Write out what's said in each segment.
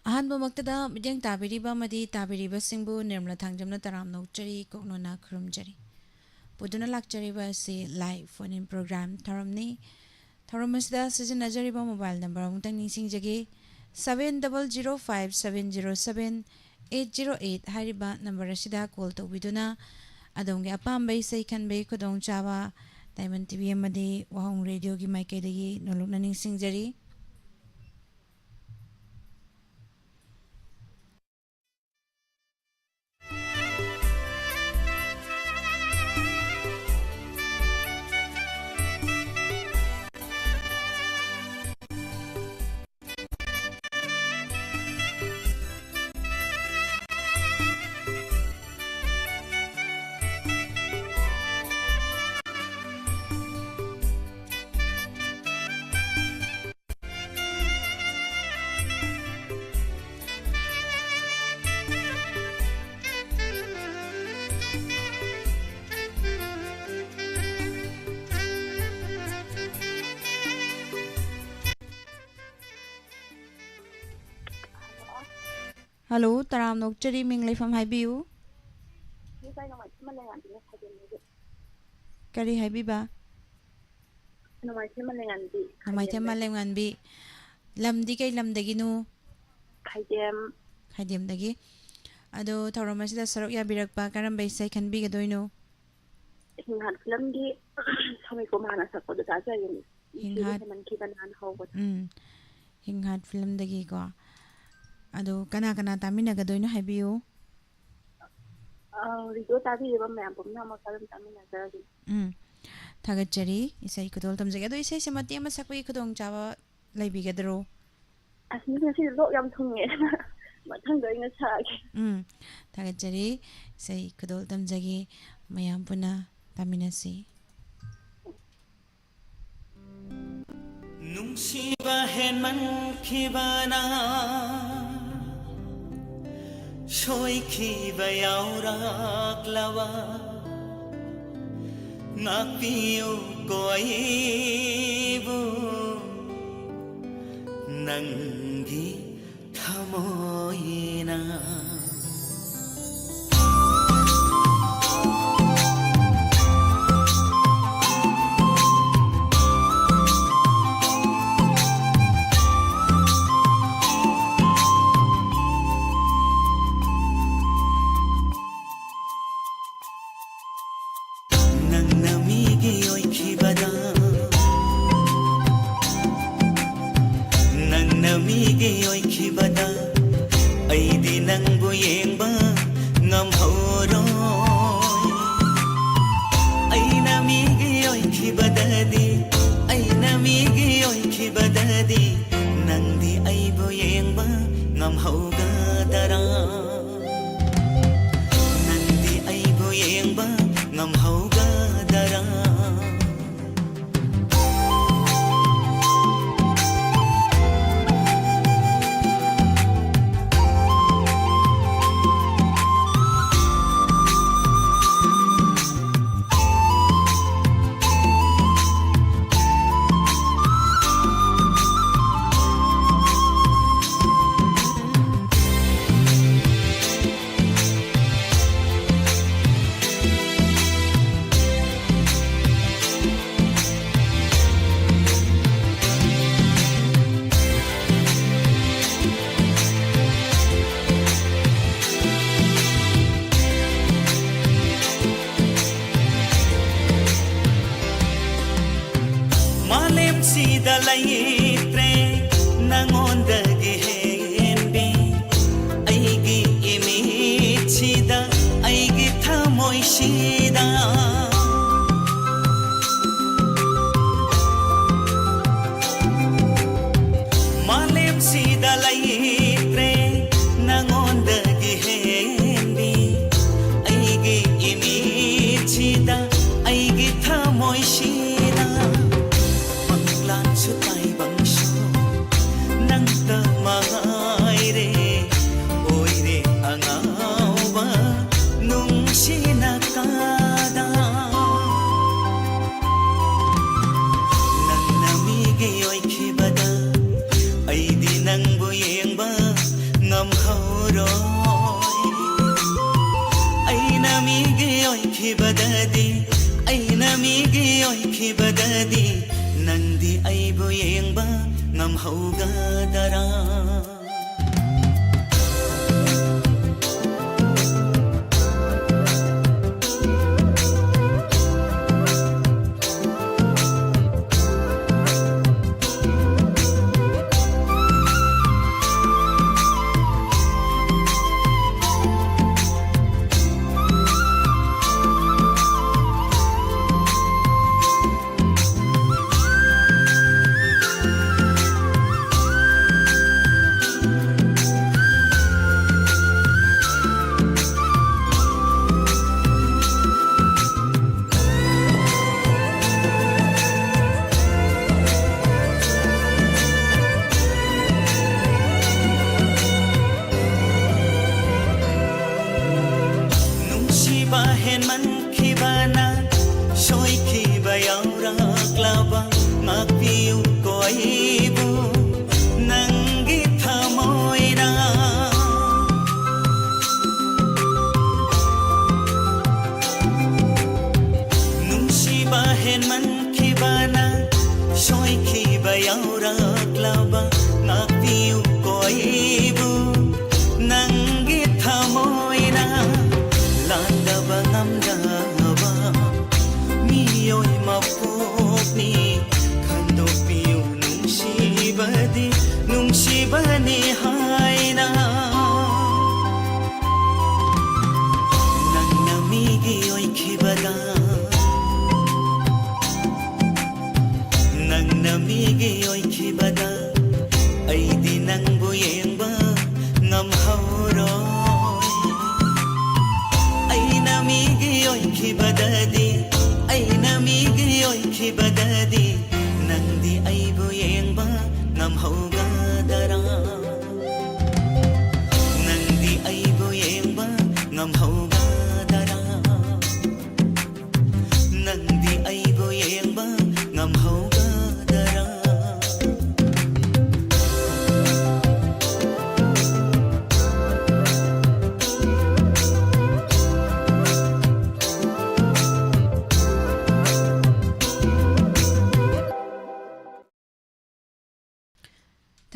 ꯑꯍꯥꯟꯕꯃꯛꯇꯗ ꯃꯤꯠꯌꯦꯡ ꯇꯥꯕꯤꯔꯤꯕ ꯑꯃꯗꯤ ꯇꯥꯕꯤꯔꯤꯕꯁꯤꯡꯕꯨ ꯅꯤꯔꯃꯂꯥ ꯊꯥꯡꯖꯝꯅ ꯇꯔꯥꯝꯅ ꯑꯣꯛꯆꯔꯤ, ꯀꯣꯛꯅꯣꯅ ꯈꯨꯔꯨꯝꯖꯔꯤ꯫ ꯄꯨꯗꯨꯅ ꯂꯥꯛꯆꯔꯤꯕ ꯑꯁꯤ ꯂꯥꯏꯚ ꯐꯣꯟ ꯏꯟ ꯄ꯭ꯔꯣꯒ꯭ꯔꯥꯝ ꯊꯧꯔꯝꯅꯤ꯫ ꯊꯧꯔꯝ ꯑꯁꯤꯗ ꯁꯤꯖꯤꯟꯅꯖꯔꯤꯕ ꯃꯣꯕꯥꯏꯜ ꯅꯝꯕꯔ ꯑꯃꯨꯛꯇꯪ ꯅꯤꯡꯁꯤꯡꯖꯒꯦ: 7005707808 ꯍꯥꯏꯔꯤꯕ ꯅꯝꯕꯔ ꯑꯁꯤꯗ ꯀꯣꯜ ꯇꯧꯕꯤꯗꯨꯅ ꯑꯗꯣꯝꯒꯤ ꯑꯄꯥꯝꯕ ꯏꯁꯩ ꯈꯟꯕꯒꯤ ꯈꯨꯗꯣꯡꯆꯥꯕ ꯗꯥꯏꯃꯟ ꯇꯤꯚꯤ ꯑꯃꯗꯤ ꯋꯥꯍꯣꯡ ꯔꯦꯗꯤꯑꯣꯒꯤ ꯃꯥꯏꯀꯩꯗꯒꯤ ꯅꯣꯜꯂꯨꯛꯅ ꯅꯤꯡꯁꯤꯡꯖꯔꯤ꯫ ꯍꯜꯂꯣ, ꯇꯔꯥꯝꯅ ꯑꯣꯛꯆꯔꯤ, ꯃꯤꯡ ꯂꯩꯐꯝ ꯍꯥꯏꯕꯤꯌꯨ꯫ ꯀꯔꯤ ꯍꯥꯏꯕꯤꯕ? ꯅꯣꯡꯃꯥꯏꯊꯦꯝ ꯃꯥꯂꯦꯝꯉꯥꯟꯕꯤ꯫ ꯂꯝꯗꯤ ꯀꯩ ꯂꯝꯗꯒꯤꯅꯣ? ꯈꯥꯏꯗꯦꯝ꯫ ꯈꯥꯏꯗꯦꯝꯗꯒꯤ꯫ ꯑꯗꯣ ꯊꯧꯔꯝ ꯑꯁꯤꯗ ꯁꯔꯨꯛ ꯌꯥꯕꯤꯔꯛꯄ ꯀꯔꯝꯕ ꯏꯁꯩ ꯈꯟꯕꯤꯒꯗꯣꯏꯅꯣ? ꯍꯤꯡꯍꯥꯠ ꯐꯤꯂꯝꯒꯤ ꯁꯃꯤꯀꯨꯃꯥꯔꯅ ꯁꯛꯄꯗꯣ ꯇꯥꯖꯒꯅꯤ꯫ ꯅꯨꯡꯁꯤꯕ ꯍꯤꯡꯍꯥꯠ ꯍꯦꯟꯃꯟꯈꯤꯕꯅꯥꯅ ꯍꯧꯕꯗꯣ꯫ ꯍꯤꯡꯍꯥꯠ ꯐꯤꯂꯝꯗꯒꯤꯀꯣ꯫ ꯑꯗꯣ ꯀꯅꯥ ꯀꯅꯥ ꯇꯥꯃꯤꯟꯅꯒꯗꯣꯏꯅꯣ ꯍꯥꯏꯕꯤꯌꯨ? ꯔꯦꯗꯤꯑꯣ ꯇꯥꯕꯤꯔꯤꯕ ꯃꯌꯥꯝ ꯄꯨꯝꯅꯃꯛꯀ ꯑꯗꯨꯝ ꯇꯥꯃꯤꯟꯅꯖꯔꯒꯦ꯫ ꯊꯥꯒꯠꯆꯔꯤ, ꯏꯁꯩ ꯈꯨꯗꯣꯜ ꯇꯝꯖꯒꯦ꯫ ꯑꯗꯣ ꯏꯁꯩꯁꯦ ꯃꯇꯦꯛ ꯑꯃ ꯁꯛꯄꯒꯤ ꯈꯨꯗꯣꯡꯆꯥꯕ ꯂꯩꯕꯤꯒꯗ꯭ꯔꯣ? ꯑꯁ ꯉꯁꯤꯗꯤ ꯂꯣꯛ ꯌꯥꯝ ꯊꯨꯡꯉꯦ, ꯃꯊꯪꯗ ꯑꯣꯏꯅ ꯁꯛꯑꯒꯦ꯫ ꯊꯥꯒꯠꯆꯔꯤ, ꯏꯁꯩ ꯈꯨꯗꯣꯜ ꯇꯝꯖꯒꯦ, ꯃꯌꯥꯝ ꯄꯨꯟꯅ ꯇꯥꯃꯤꯟꯅꯁꯤ꯫ ꯅꯨꯡꯁꯤꯕ ꯍꯦꯟꯃꯟꯈꯤꯕꯅ ꯁꯣꯏꯈꯤꯕ ꯌꯥꯎꯔꯛꯂꯕ ꯉꯥꯛꯄꯤꯌꯨꯀꯣ ꯑꯩꯕꯨ ꯅꯪꯒꯤ ꯊꯃꯣꯏꯅ꯫ ꯅꯪꯒꯤ ꯑꯣꯏꯈꯤꯕꯗ ꯑꯩꯗꯤ ꯅꯪꯕꯨ ꯌꯦꯡꯕ ꯉꯝꯍꯧꯔꯣꯏ꯫ ꯑꯩꯅ ꯃꯤꯒꯤ ꯑꯣꯏꯈꯤꯕꯗꯗꯤ ꯅꯪꯗꯤ ꯑꯩꯕꯨ ꯌꯦꯡꯕ ꯉꯝꯍꯧꯒꯗꯔꯥ? ꯅꯪꯗꯤ ꯑꯩꯕꯨ ꯌꯦꯡꯕ ꯉꯝꯍꯧꯒꯗꯔꯥ? ꯁꯤꯗ ꯂꯩꯇ꯭ꯔꯦ ꯅꯪꯉꯣꯟꯗꯒꯤ ꯍꯦꯟꯕꯤ ꯑꯩꯒꯤ ꯏꯃꯤꯠꯁꯤꯗ ꯑꯩꯒꯤ ꯊꯃꯣꯏꯁꯤꯗ ꯃꯥꯂꯦꯝꯁꯤꯗ ꯂꯩꯇ꯭ꯔꯦ ꯅꯪꯉꯣꯟꯗꯒꯤ ꯍꯦꯟꯕꯤ ꯑꯩꯒꯤ ꯏꯃꯤꯠꯁꯤꯗ ꯑꯩꯒꯤ ꯊꯃꯣꯏꯁꯤꯗ ꯇꯥꯏꯕꯪꯁꯨ ꯅꯪꯇ ꯂꯩꯈꯤꯕꯗꯗꯤ ꯅꯪꯗꯤ ꯑꯩꯕꯨ ꯌꯦꯡꯕ ꯉꯝꯍꯧꯒꯗꯔꯥ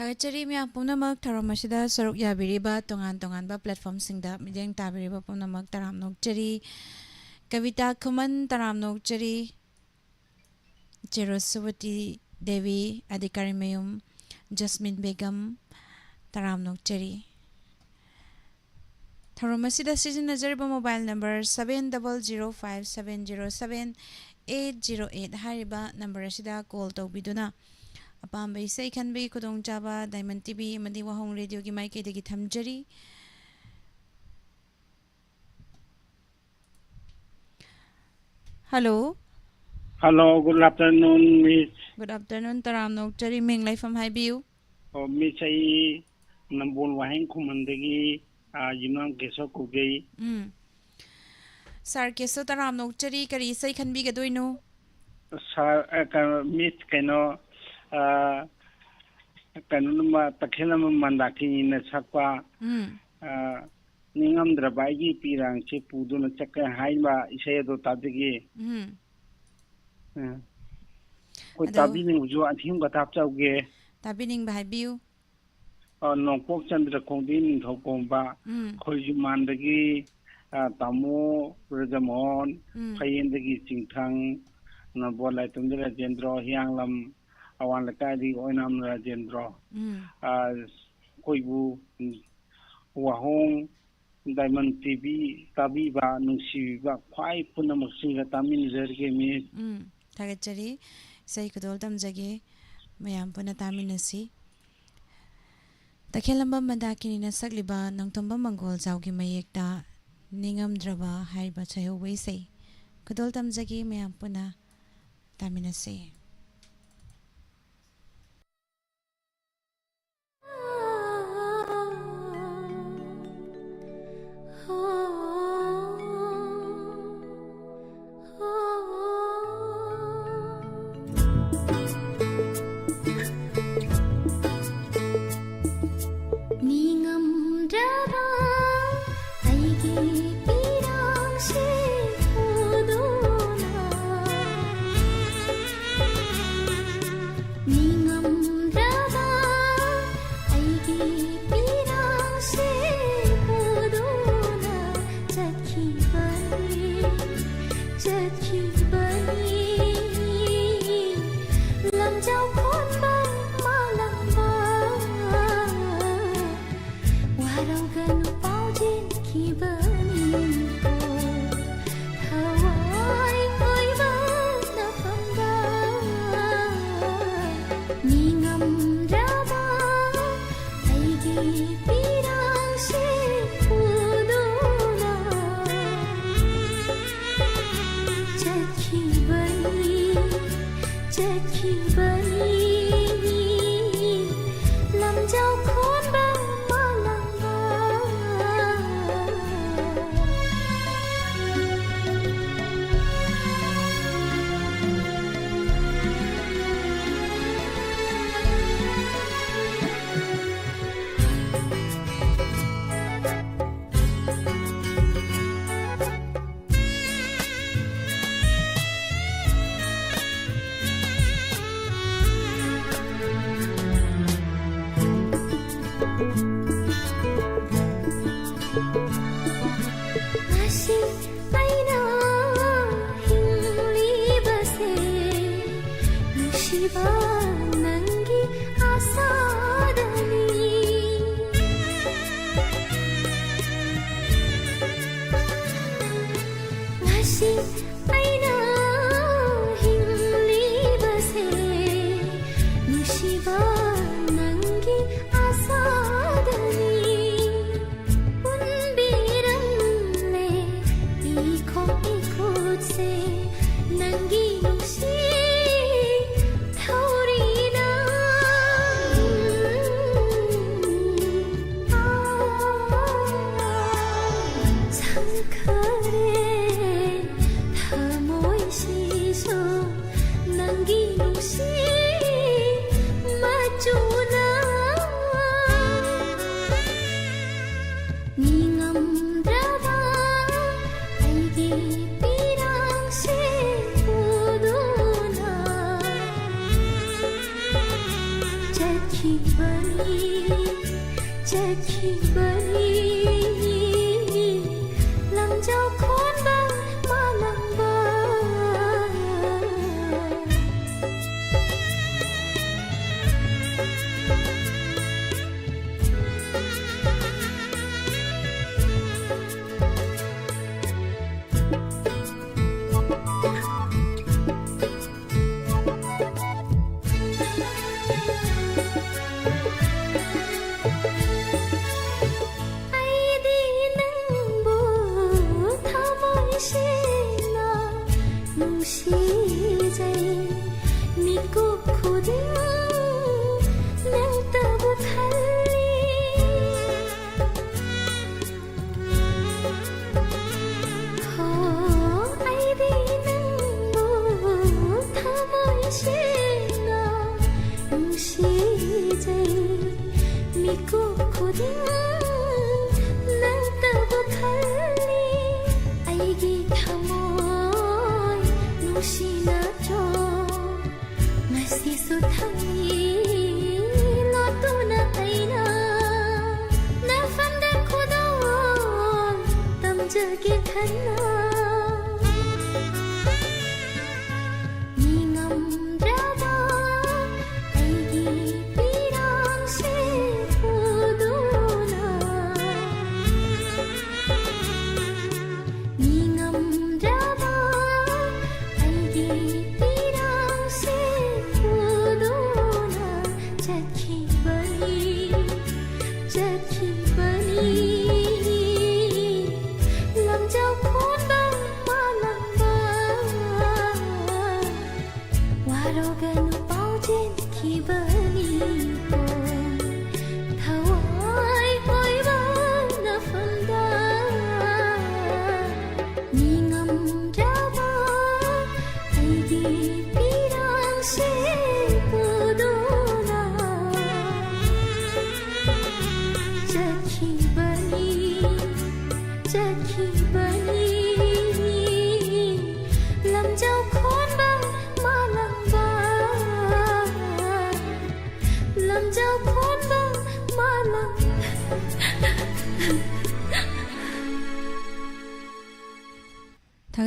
Tagachari miyang punamak tharomasida saruk yabiriba tongan-tonganba platformsingda midyang tabiriba punamak taramnok chari Kavita Khuman taramnok chari Cheroswati Devi Adhikarimayum Jasmine Begum taramnok chari Tharomasida sizinajariba mobile number 7005707808 hariba number asida call tawbiduna apamba isai khanbi kudong chaba Diamond TV amadi Wahong Radio gi mic edagi thamjari Hello Hello, good afternoon, Miss. Good afternoon taramnok chari ming life am haibiu Miss ai nambol waheng khumandagi yunam keso kugai. Sir keso taramnok chari kari isai khanbi gadoino Sir Miss kano kanunuma takhelama mandaki na sakpa ningam drabai pirang che puduna chakka haima isaya do tabigi ko tabini ujo athim gatap chauge tabining bahai biu nongpok chandra kongdin thokkomba khoiju mandagi tamo rajamon phayendagi chingthang na bolai tumdra jendro hianglam awan lakadi oinam rajendro koibu Wahong Diamond TV tabiba nungsiba khwai punamak singa tamin jerge mi Tagachari sai kudol tamjage mayam puna taminasi Takhelamba mandakini na sagliba nangtomba manggol zawgi mayekta ningamdraba haiba chayo waisai kudol tamjage mayam puna taminasi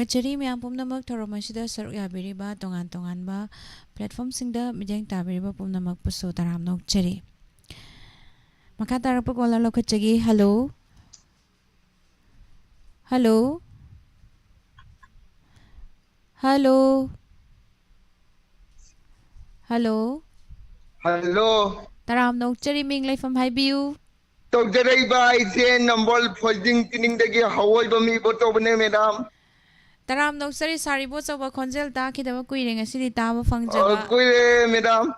Tagachari miyang pumnamak thoromasida saruk yabiriba tongan ba platform singda mijang tabiriba pumnamak puso taramnok chari. Maka tarapag wala lokachagi. Hello? Hello? Hello? Hello? Hello. Taramnok chari ming life from Highview. Togdaray ba isen nambol folding tining dagi hawai ba mi boto bane madam? Taram noksari saribo chawa khonjel ta khidaba kuire ngasi taba fangjaba kuire madam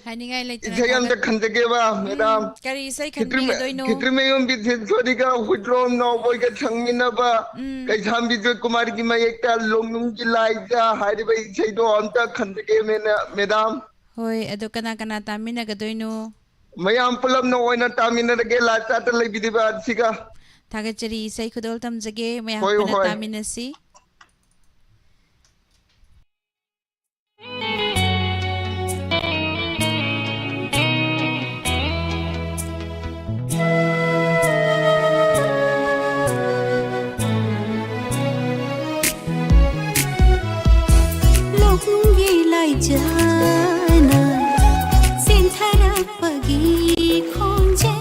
haningai leitana isayam ta khanjage ba madam kari sai khanbi doino kitrimeyum bi thodiga hudrom no boy ga thangmina ba kai tham bi kumar ki mai ekta longnung ki laija hari ba isai do amta khanjage madam hoi adu kana kana tamina ga doino mayam pulam no oina tamina ge la ta ta lai bi ba siga thagachari sai khudol tamjage mayam Hoi, kana hoi. tamina si Jana Sinthara pagi khonje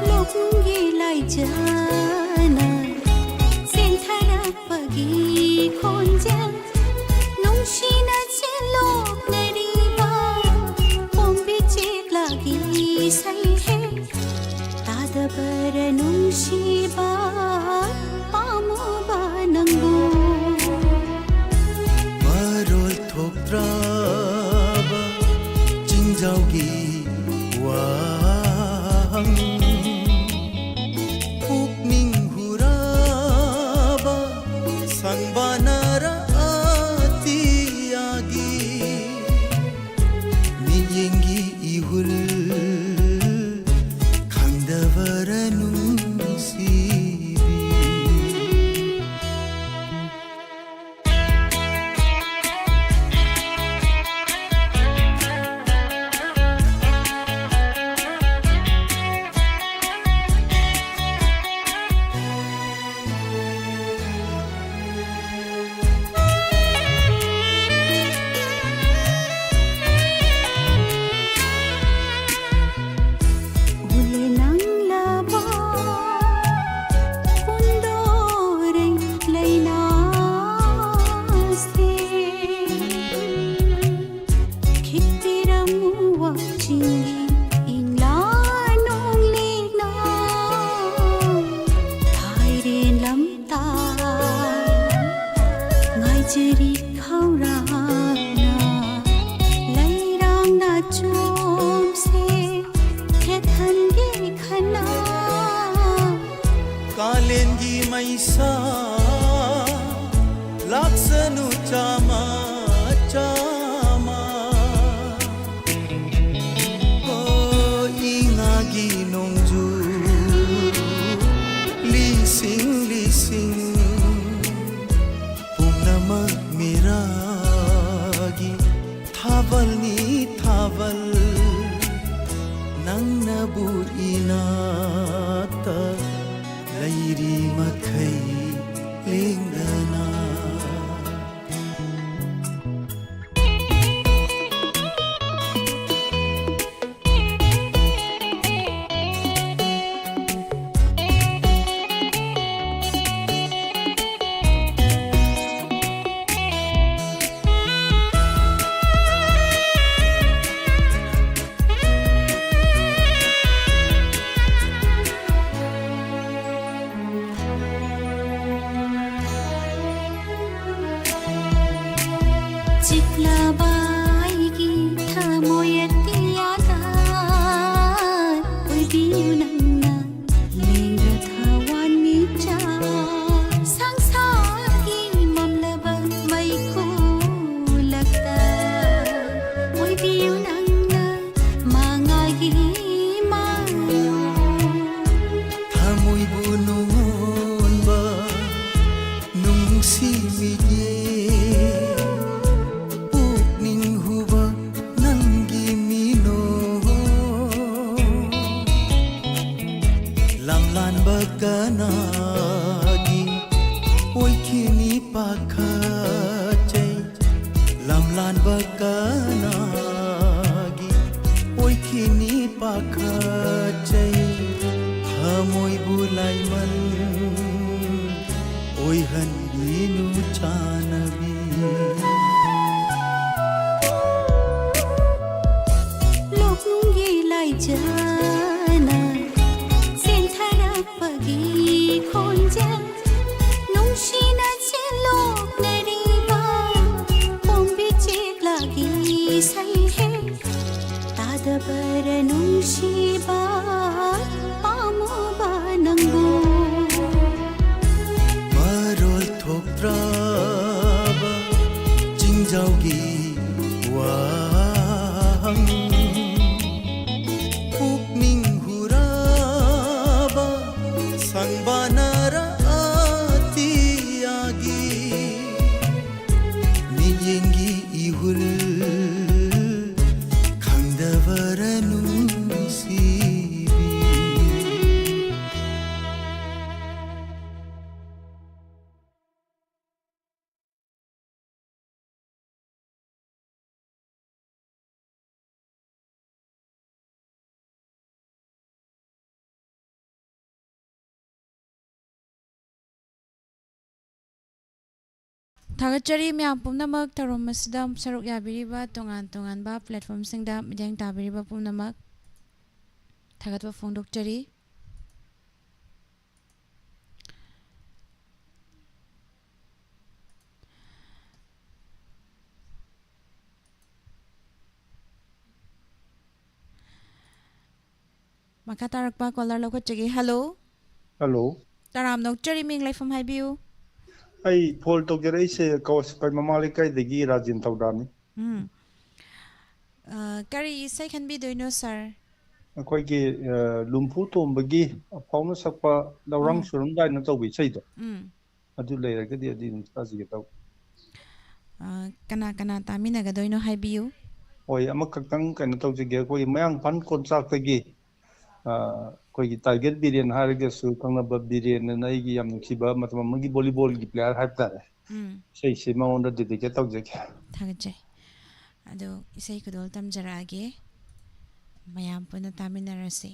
Lokungi lai jana Sinthara pagi khonje Nungshina chelok nariba Pombi chek lagi sai hai Tadabara nungsiba pamuba nangbu Marol thokraba jingjaugi wang pukning huraba sanbanara atiagi niyengi ihul Laksanu chama chama Oh ingagi nongju Lising lising Punama miragi Thaval ni thaval Nang nabur inata Lairi makai lingana ꯂꯩꯖꯅ ꯆꯦꯟꯊꯔꯛꯄꯒꯤ ꯈꯣꯟꯖꯦꯜ ꯅꯨꯡꯁꯤꯅ ꯆꯦꯜꯂꯣꯛꯅꯔꯤꯕ ꯈꯣꯡꯕꯤ ꯆꯦꯛꯂꯥꯒꯤ ꯁꯩꯍꯦꯛ ꯇꯥꯗꯕꯔ ꯅꯨꯡꯁꯤꯕ ꯄꯥꯝꯃꯨꯕ ꯅꯪꯕꯨ ꯃꯔꯣꯜ ꯊꯣꯛꯇ꯭ꯔꯕ ꯆꯤꯡꯖꯥꯎꯒꯤ ꯋꯥꯍꯪ ꯄꯨꯛꯅꯤꯡ ꯍꯨꯔꯕ ꯁꯪꯕꯥꯅꯔ ꯑꯇꯤꯌꯥꯒꯤ ꯃꯤꯠꯌꯦꯡꯒꯤ 이훌 강다바라 눈시비 ꯊꯥꯒꯠꯆꯔꯤ ꯃꯌꯥꯝ ꯄꯨꯝꯅꯃꯛ ꯊꯧꯔꯝ ꯑꯁꯤꯗ ꯁꯔꯨꯛ ꯌꯥꯕꯤꯔꯤꯕ ꯇꯣꯉꯥꯟ ꯇꯣꯉꯥꯟꯕ ꯄ꯭ꯂꯦꯠꯐꯣꯝꯁꯤꯡꯗ ꯃꯤꯠꯌꯦꯡ ꯇꯥꯕꯤꯔꯤꯕ ꯄꯨꯝꯅꯃꯛ ꯊꯥꯒꯠꯄ ꯐꯣꯡꯗꯣꯛꯆꯔꯤ ꯃꯈꯥ ꯇꯥꯔꯛꯄ ꯀꯣꯂꯔ ꯂꯧꯈꯠꯆꯒꯦ ꯍꯜꯂꯣ ꯍꯜꯂꯣ ꯇꯔꯥꯝ ꯅꯣꯛꯆꯔꯤ ꯃꯤꯡ ꯂꯩꯐꯝ ꯍꯥꯏꯕꯤꯌꯨ ꯑꯩ ꯐꯣꯜ ꯇꯧꯖꯔꯛꯏꯁꯦ ꯀꯋꯥꯁꯄꯥꯏ ꯃꯃꯥ ꯂꯩꯀꯥꯏꯗꯒꯤ ꯔꯥꯖꯦꯟ ꯊꯧꯗꯥꯝꯅꯤ ꯀꯔꯤ ꯏꯁꯩ ꯈꯟꯕꯤꯗꯣꯏꯅꯣ ꯁꯥꯔ ꯑꯩꯈꯣꯏꯒꯤ ꯂꯨꯝꯐꯨ ꯇꯣꯝꯕꯒꯤ ꯑꯐꯥꯎꯅ ꯁꯛꯄ ꯂꯧꯔꯥꯡ ꯁꯨꯔꯝꯗꯥꯏꯅ ꯇꯧꯕ ꯏꯁꯩꯗꯣ ꯑꯗꯨ ꯂꯩꯔꯒꯗꯤ ꯑꯗꯨ ꯑꯗꯨꯝ ꯇꯥꯖꯒꯦ ꯇꯧ ꯀꯅꯥ ꯀꯅꯥ ꯇꯥꯃꯤꯟꯅꯒꯗꯣꯏꯅꯣ ꯍꯥꯏꯕꯤꯌꯨ ꯍꯣꯏ ꯑꯃꯈꯛꯇꯪ ꯀꯩꯅꯣ ꯇꯧꯖꯒꯦ ꯑꯩꯈꯣꯏꯒꯤ ꯃꯌꯥꯡꯐꯥꯟ ꯀꯣꯟꯆꯥꯛꯇꯒꯤ ꯑꯩꯈꯣꯏꯒꯤ ꯇꯥꯔꯒꯦꯠ ꯕꯤꯔꯦꯟ ꯍꯥꯏꯔꯒꯁꯨ ꯈꯪꯅꯕ ꯕꯤꯔꯦꯟꯅ ꯑꯩꯒꯤ ꯌꯥꯝ ꯅꯨꯡꯁꯤꯕ ꯃꯇꯝ ꯑꯃꯒꯤ ꯚꯣꯂꯤꯕꯣꯜꯒꯤ ꯄ꯭ꯂꯦꯌꯥꯔ ꯍꯥꯏꯕ ꯇꯥꯔꯦ ꯏꯁꯩꯁꯤ ꯃꯉꯣꯟꯗ ꯗꯦꯗꯤꯀꯦꯠ ꯇꯧꯖꯒꯦ ꯊꯥꯒꯠꯆꯩ ꯑꯗꯣ ꯏꯁꯩ ꯈꯨꯗꯣꯜ ꯇꯝꯖꯔꯛꯑꯒꯦ ꯃꯌꯥꯝ ꯄꯨꯟꯅ ꯇꯥꯃꯤꯟꯅꯔꯁꯤ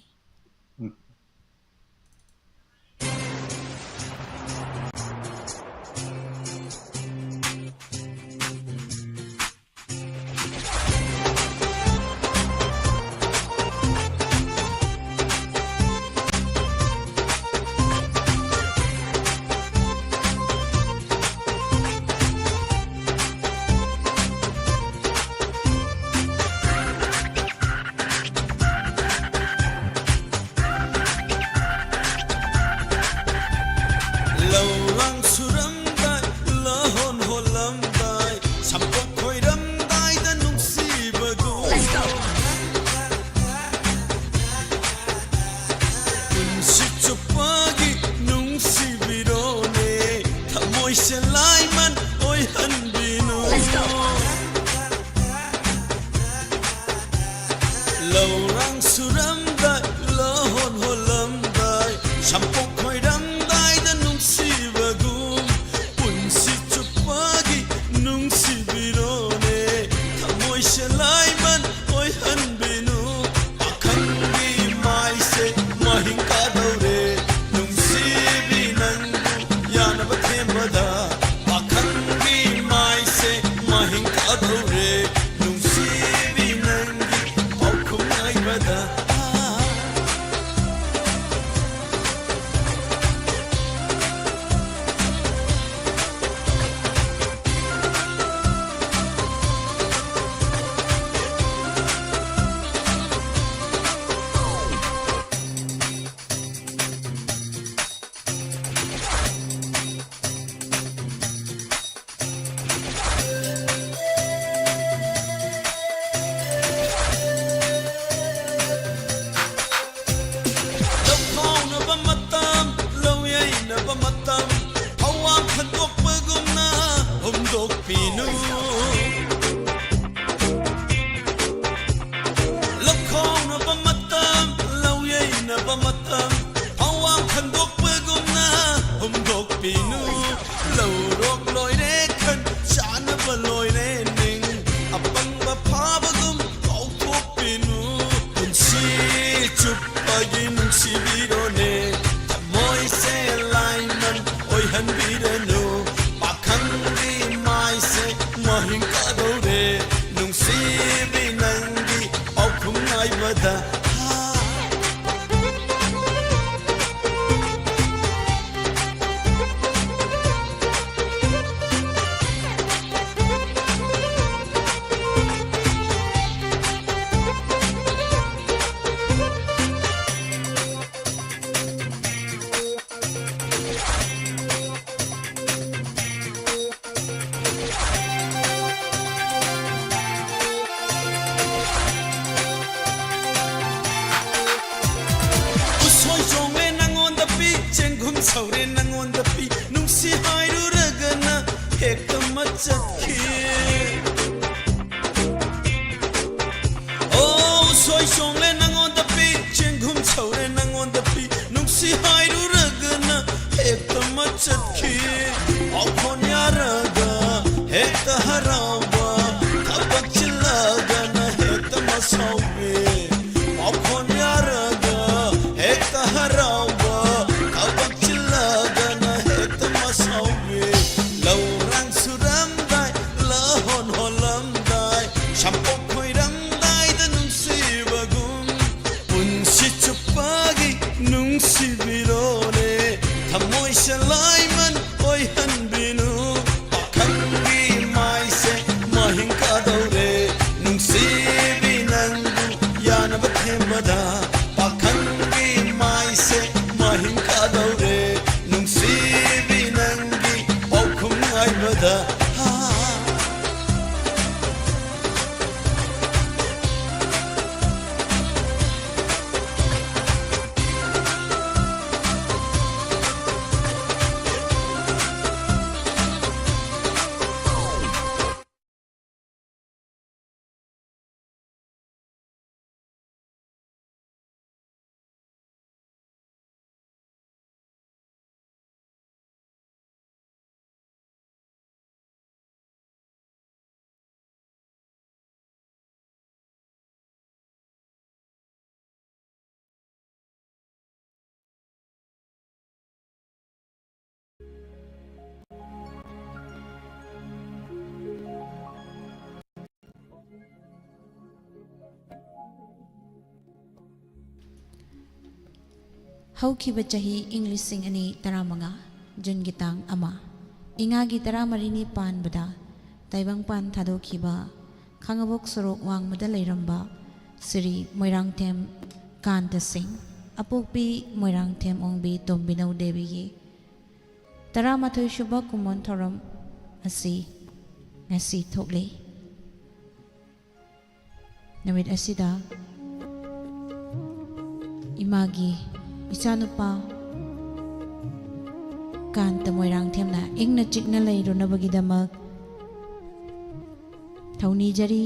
ꯆꯦꯡꯒꯨꯝ ꯁꯧꯔꯦ ꯅꯪꯉꯣꯟꯗ ꯄꯤ ꯅꯨꯡꯁꯤ ꯍꯥꯏꯔꯨꯔꯒꯅ ꯍꯦꯛꯇ ꯃꯆꯠꯈꯤ ꯎꯁꯣꯏ ꯆꯣꯡꯂꯦ ꯅꯪꯉꯣꯟꯗ ꯄꯤ ꯆꯦꯡꯒꯨꯝ ꯁꯧꯔꯦ ꯅꯪꯉꯣꯟꯗ ꯄꯤ ꯅꯨꯡꯁꯤ ꯍꯥꯏꯔꯨꯔꯒꯅ ꯍꯦꯛꯇ ꯃꯆꯠꯈꯤ ꯄꯥꯎꯈꯣꯟ ꯌꯥꯔꯒ ꯍꯦꯛꯇ ꯍꯔꯥꯎꯕ ꯊꯕꯛ ꯆꯤꯜꯂꯒꯅ ꯍꯦꯛꯇ ꯃꯁꯥꯎꯕꯤ ꯄꯥꯎꯈꯣꯟ ꯌꯥꯔꯒ ꯍꯦꯛꯇ ꯍꯔꯥꯎꯕ ꯊꯕꯛ ꯆꯤꯜꯂꯒꯅ ꯍꯦꯛꯇ ꯃꯁꯥꯎꯕꯤ ꯂꯧꯔꯥꯡ ꯁꯨꯔꯝꯗꯥꯏ ꯂꯍꯣꯟ ꯍꯣꯜꯂꯝꯗꯥꯏ ꯁꯝꯄꯣꯛ ꯈꯣꯏꯔꯝꯗꯥꯏꯗ ꯅꯨꯡꯁꯤꯕꯒꯨꯝ ꯄꯨꯟꯁꯤ ꯆꯨꯞꯄꯒꯤ ꯅꯨꯡꯁꯤꯕꯤꯔꯣꯅꯦ ꯊꯃꯣꯏ ꯁꯂꯥꯏꯃꯟ ꯑꯣꯏꯍꯟꯕꯤꯅꯨ ꯄꯥꯈꯪꯒꯤ ꯃꯥꯏꯁꯦ ꯃꯍꯤꯡ ꯀꯥꯗꯧꯔꯦ ꯅꯨꯡꯁꯤꯕꯤ ꯅꯪꯕꯨ ꯌꯥꯅꯕ ꯊꯦꯝꯕꯗ ꯄꯥꯈꯪꯒꯤ ꯃꯥꯏꯁꯦ ꯃꯍꯤꯡ ꯀꯥꯗꯧꯔꯦ ꯅꯨꯡꯁꯤꯕꯤ ꯅꯪꯒꯤ ꯄꯥꯎꯈꯨꯝ ꯉꯥꯏꯕꯗ ꯍꯧꯈꯤꯕ ꯆꯍꯤ ꯏꯪ 2015 ꯖꯨꯟꯒꯤ ꯇꯥꯡ 1 ꯏꯉꯥꯒꯤ 14ꯅꯤ ꯄꯥꯟꯕꯗ ꯇꯥꯏꯕꯪꯄꯥꯟ ꯊꯥꯗꯣꯛꯈꯤꯕ ꯈꯥꯡꯉꯕꯣꯛ ꯁꯣꯔꯣꯛ ꯋꯥꯡꯃꯗ ꯂꯩꯔꯝꯕ ꯁ꯭ꯔꯤ ꯃꯣꯏꯔꯥꯡꯊꯦꯝ ꯀꯥꯟꯇ ꯁꯤꯡ ꯑꯄꯣꯛꯄꯤ ꯃꯣꯏꯔꯥꯡꯊꯦꯝ ꯑꯣꯡꯕꯤ ꯇꯣꯝꯕꯤꯅꯧ ꯗꯦꯕꯤꯒꯤ 11ꯁꯨꯕ ꯀꯨꯝꯑꯣꯟ ꯊꯧꯔꯝ ꯑꯁꯤ ꯉꯁꯤ ꯊꯣꯛꯂꯤ ꯅꯨꯃꯤꯠ ꯑꯁꯤꯗ ꯏꯃꯥꯒꯤ ꯏꯆꯥꯅꯨꯄꯥ ꯀꯥꯟꯇ ꯃꯣꯏꯔꯥꯡꯊꯦꯝꯅ ꯏꯪꯅ ꯆꯤꯛꯅ ꯂꯩꯔꯨꯅꯕꯒꯤꯗꯃꯛ ꯊꯧꯅꯤꯖꯔꯤ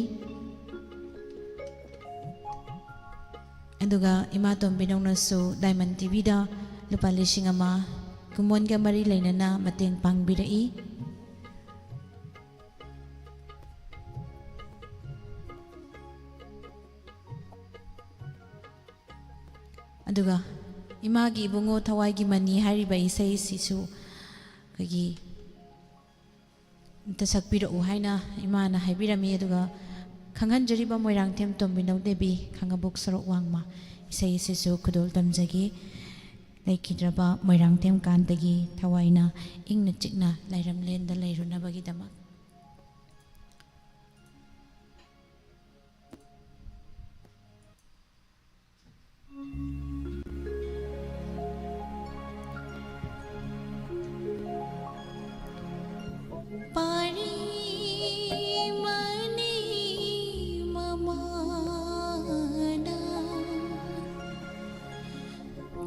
ꯑꯗꯨꯒ ꯏꯃꯥ ꯇꯣꯝꯕꯤꯅꯧꯅꯁꯨ ꯗꯥꯏꯃꯟ ꯇꯤꯚꯤꯗ ꯂꯨꯄꯥ 1,000 ꯀꯨꯝꯑꯣꯟꯒ ꯃꯔꯤ ꯂꯩꯅꯅ ꯃꯇꯦꯡ ꯄꯥꯡꯕꯤꯔꯛꯏ ꯑꯗꯨꯒ ꯏꯃꯥꯒꯤ ꯏꯕꯨꯡꯉꯣ ꯊꯋꯥꯏꯒꯤ ꯃꯅꯤ ꯍꯥꯏꯔꯤꯕ ꯏꯁꯩ ꯑꯁꯤꯁꯨ ꯑꯩꯈꯣꯏꯒꯤ ꯑꯝꯇ ꯁꯛꯄꯤꯔꯛꯎ ꯍꯥꯏꯅ ꯏꯃꯥꯅ ꯍꯥꯏꯕꯤꯔꯝꯃꯤ ꯑꯗꯨꯒ ꯈꯪꯍꯟꯖꯔꯤꯕ ꯃꯣꯏꯔꯥꯡꯊꯦꯝ ꯇꯣꯝꯕꯤꯅꯧ ꯗꯦꯕꯤ ꯈꯥꯡꯉꯕꯣꯛ ꯁꯣꯔꯣꯛ ꯋꯥꯡꯃ ꯏꯁꯩ ꯑꯁꯤꯁꯨ ꯈꯨꯗꯣꯜ ꯇꯝꯖꯒꯤ ꯂꯩꯈꯤꯗ꯭ꯔꯕ ꯃꯣꯏꯔꯥꯡꯊꯦꯝ ꯀꯥꯟꯇꯒꯤ ꯊꯋꯥꯏꯅ ꯏꯪꯅ ꯆꯤꯛꯅ ꯂꯩꯔꯝꯂꯦꯟꯗ ꯂꯩꯔꯨꯅꯕꯒꯤꯗꯃꯛ पारी मनी ममाना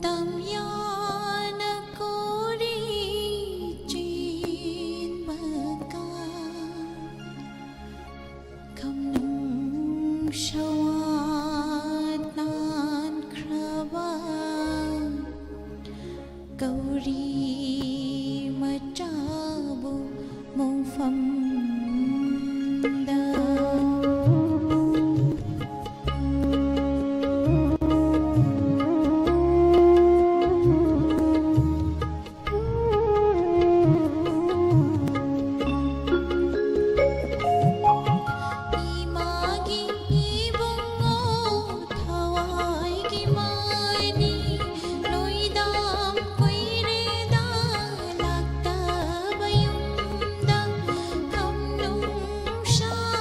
तमयान कोरी चीन बका कमनुं शवात नान ख्रबा गौरी मचाबु मोफम Shine.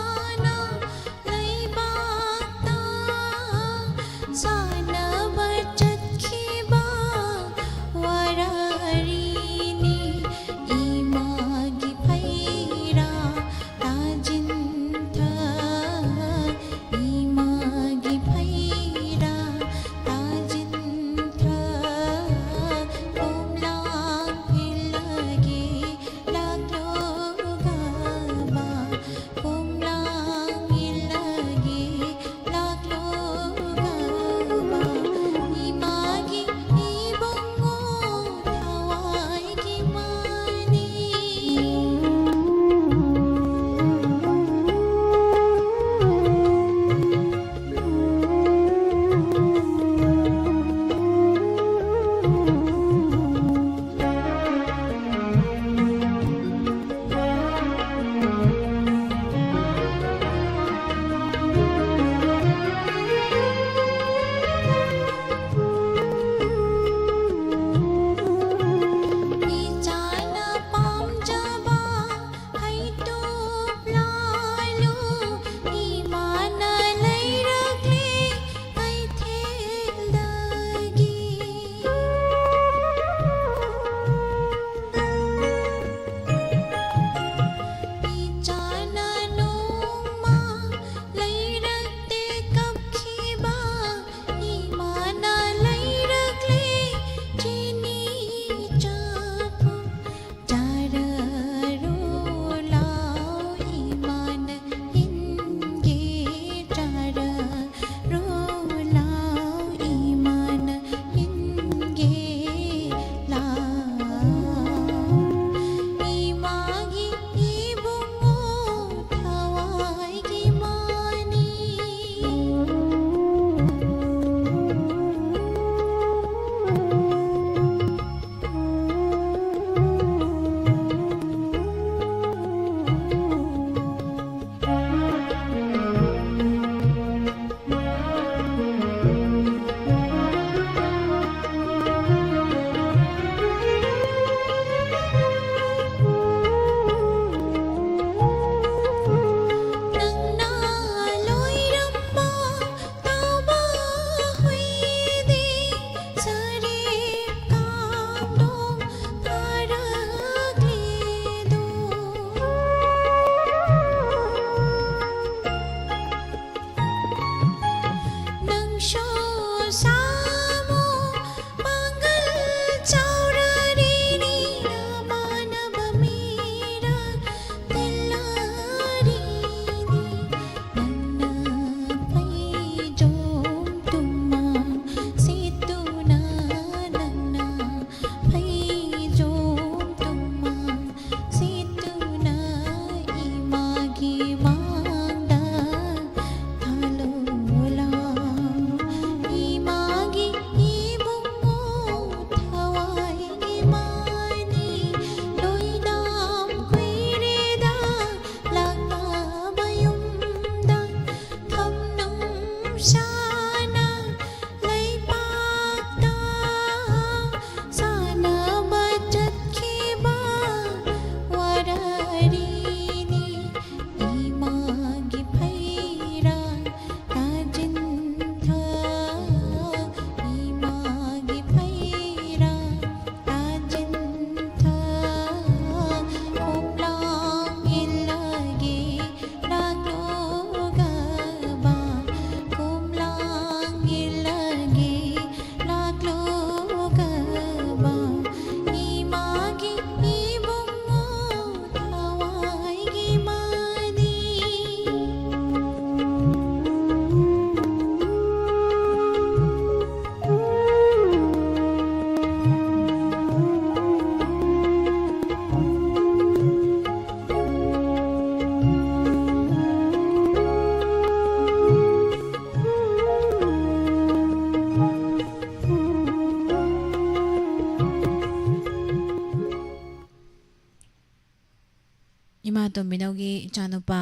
इमा तोमिनोगी इचानुपा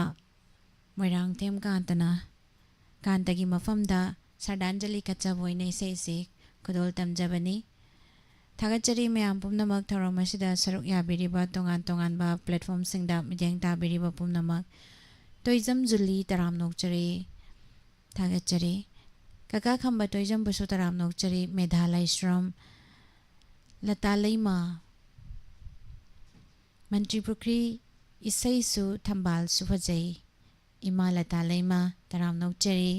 मोइरांगथेम कांतगी मफमदा सरदांजलि कच्चाबोइने इसेसे खुदोल तमजबनी थागतचरी मैम पुमनमक थौरम असिदा सरुक याबिरिबा तोंगान तोंगानबा प्लेटफॉर्म सिंगदा मिदेंग ताबिरिबा पुमनमक तोइजम जुली तराम नोकचरी थागतचरी कका खंबा तोइजम बसु तराम नोकचरी मेधालय श्रम लतालैमा मंत्री पुख्री इसैसु थंबाल सुफजई इमा लतालैमा तराम नोकचरी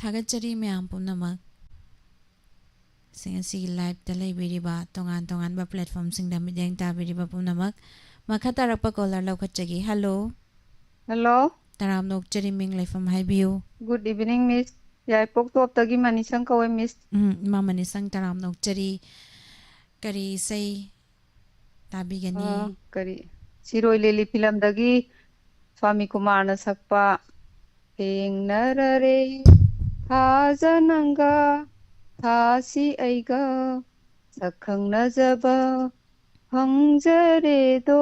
थागतचरी मैम पुमनमक सिंगसी लाइव तलेबिरिबा तोंगान तोंगानबा प्लेटफॉर्म सिंगदा मिदेंग ताबिरिबा पुमनमक मखा तारकपा कॉलर लौखटचगी हेलो हेलो तराम नोकचरी मिंग लेफम हाइबियो good evening miss Yaipok top तगी मनीसंग कवे मिस इमा मनीसंग तराम नोकचरी करी सई ताबिगनी करी सिरोई लेली फिल्म दगी स्वामी कुमार न सकपा थेंगनररे थाजनंगा थासी ऐगा सखंगनजबा हंजरेदो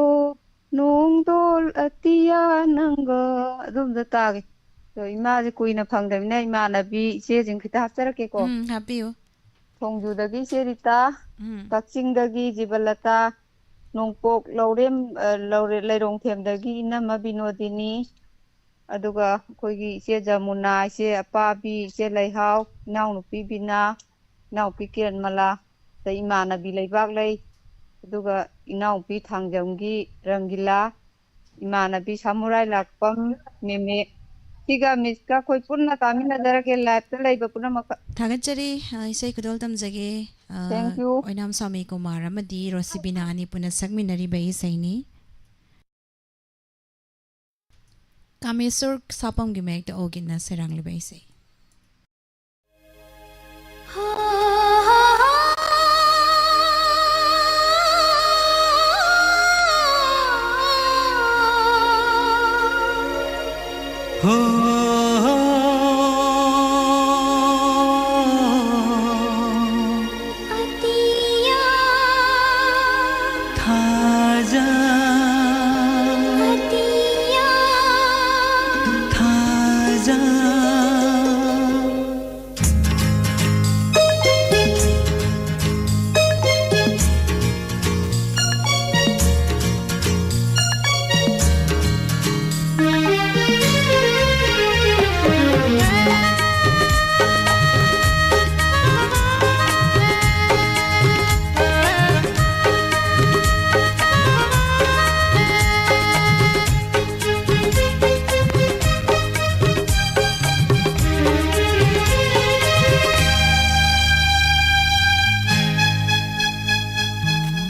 नोंदोल अतिया नंगा अदुम द तागे तो इमा जे कुइना फंगदमिना इमा नबी इचे जिंग खिता हपचरकेको हापियो थोंजुदगी सेरिता कक्चिंगदगी जिबलता नोंपोक लौरेम लौरे लैरोंथेमदगी इनमा बिनोदिनी अदुगा कोइगी इचे जमुना इचे अपाबी इचे लैहाव नाउनुपी बिना नाउपी किरणमला द इमानबी लैबाक लै अदुगा इनाउपी थांजमगी रंगिला इमानबी सामुराई लाकपम मेमे सिगा मिसका कोई पुन्ना तामिना जरके लाइव त लैबा पुन्ना मक थागतचरी इसै खुदोल तमजगे थैंक यू ओइनाम स्वामी कुमार अमदी रोसिबिना अनि पुना सकमिनरी बई सैनी कामेश्वर सापम गी मेक द ओगिना सेरांगली बई सै हो अतिया थाजा अतिया थाजा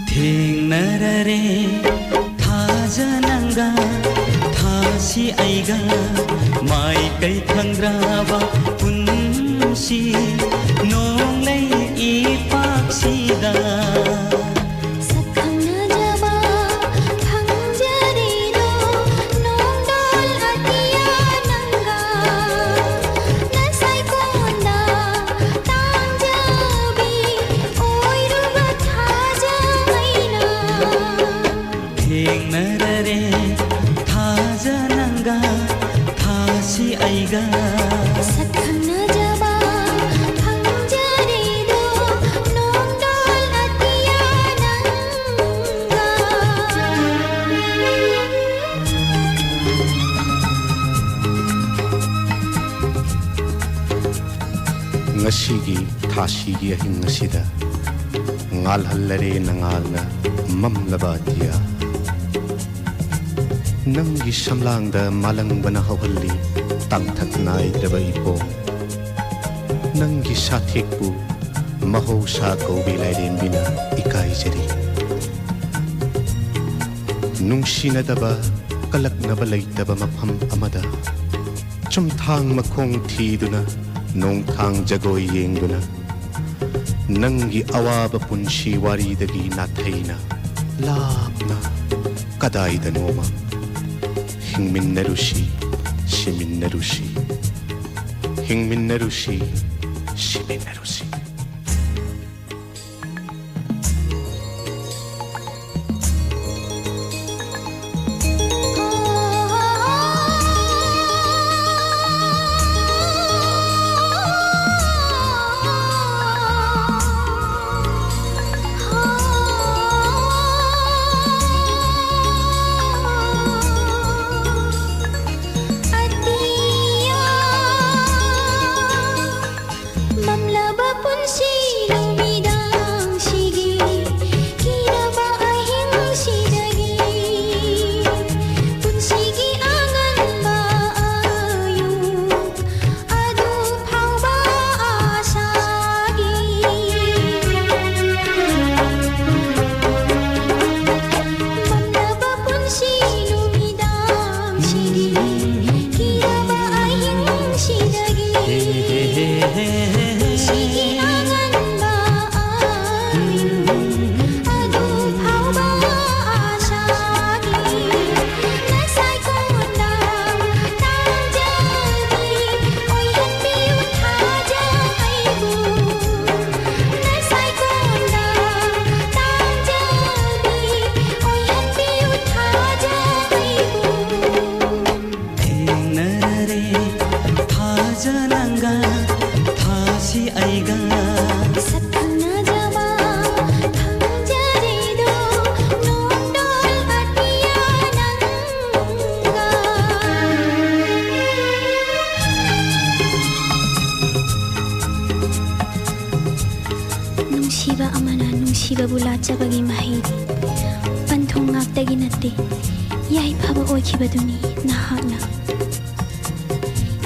थेंगनररे थाजनंगा थासी ऐगा माई कै थंग्राबा पुन्सी नोंलै ई पाक्सीदा सखंगनजबा हंजरेदो नोंदोल अतिया नंगा नसै कोंदा तांजबी ओइरुबा थाजमैना थेंगनररे थाजनंगा थासी ऐगा सखंगनजबा हंजरेदो नोंदोल अतिया नंगा ngasiगी thasigi ahin ngasida ngalhallare nangalna mamlaba dia nangi samlangda malangbana hawhalli tangthak naidraba ipo nangi sathekpu mahausa kaubi lairembina ikaijari nungsinadaba kalaknaba laitaba mafam amada chumthang makhong thiduna nongthang jagoi yengduna nangi awaba punshi waridagi nathaina lapna kadaida noma hingminnarushi shiminnarushi hingminnarushi shiminnarushi ꯅꯨꯡꯁꯤꯕ ꯑꯃꯅ ꯅꯨꯡꯁꯤꯕꯕꯨ ꯂꯥꯠꯆꯕꯒꯤ ꯃꯍꯩꯗꯤ ꯄꯟꯊꯨꯡ ꯉꯥꯛꯇꯒꯤ ꯅꯠꯇꯦ ꯌꯥꯏꯐꯕ ꯑꯣꯏꯈꯤꯕꯗꯨꯅꯤ ꯅꯍꯥꯛꯅ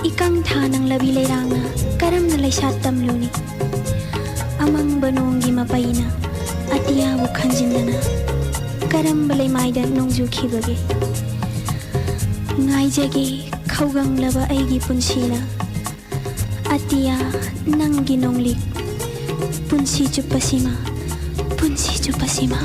ꯏꯀꯪ ꯊꯥꯅꯪ ꯂꯕꯤ ꯂꯩꯔꯥꯡꯅ ꯀꯔꯝꯅ ꯂꯩꯁꯥꯠ ꯇꯝꯂꯨꯅꯤ ꯑꯃꯪꯕ ꯅꯣꯡꯒꯤ ꯃꯄꯩꯅ ꯑꯇꯤꯌꯥꯕꯨ ꯈꯟꯖꯤꯟꯗꯅ ꯀꯔꯝꯕ ꯂꯩꯃꯥꯏꯗ ꯅꯣꯡꯖꯨꯈꯤꯕꯒꯦ ꯉꯥꯏꯖꯒꯦ ꯈꯧꯒꯪꯂꯕ ꯑꯩꯒꯤ ꯄꯨꯟꯁꯤꯅ ꯑꯇꯤꯌꯥ ꯅꯪꯒꯤ ꯅꯣꯡꯂꯤꯛ ꯄꯨꯟꯁꯤ ꯆꯨꯞꯄꯁꯤꯃ ꯄꯨꯟꯁꯤ ꯆꯨꯞꯄꯁꯤꯃ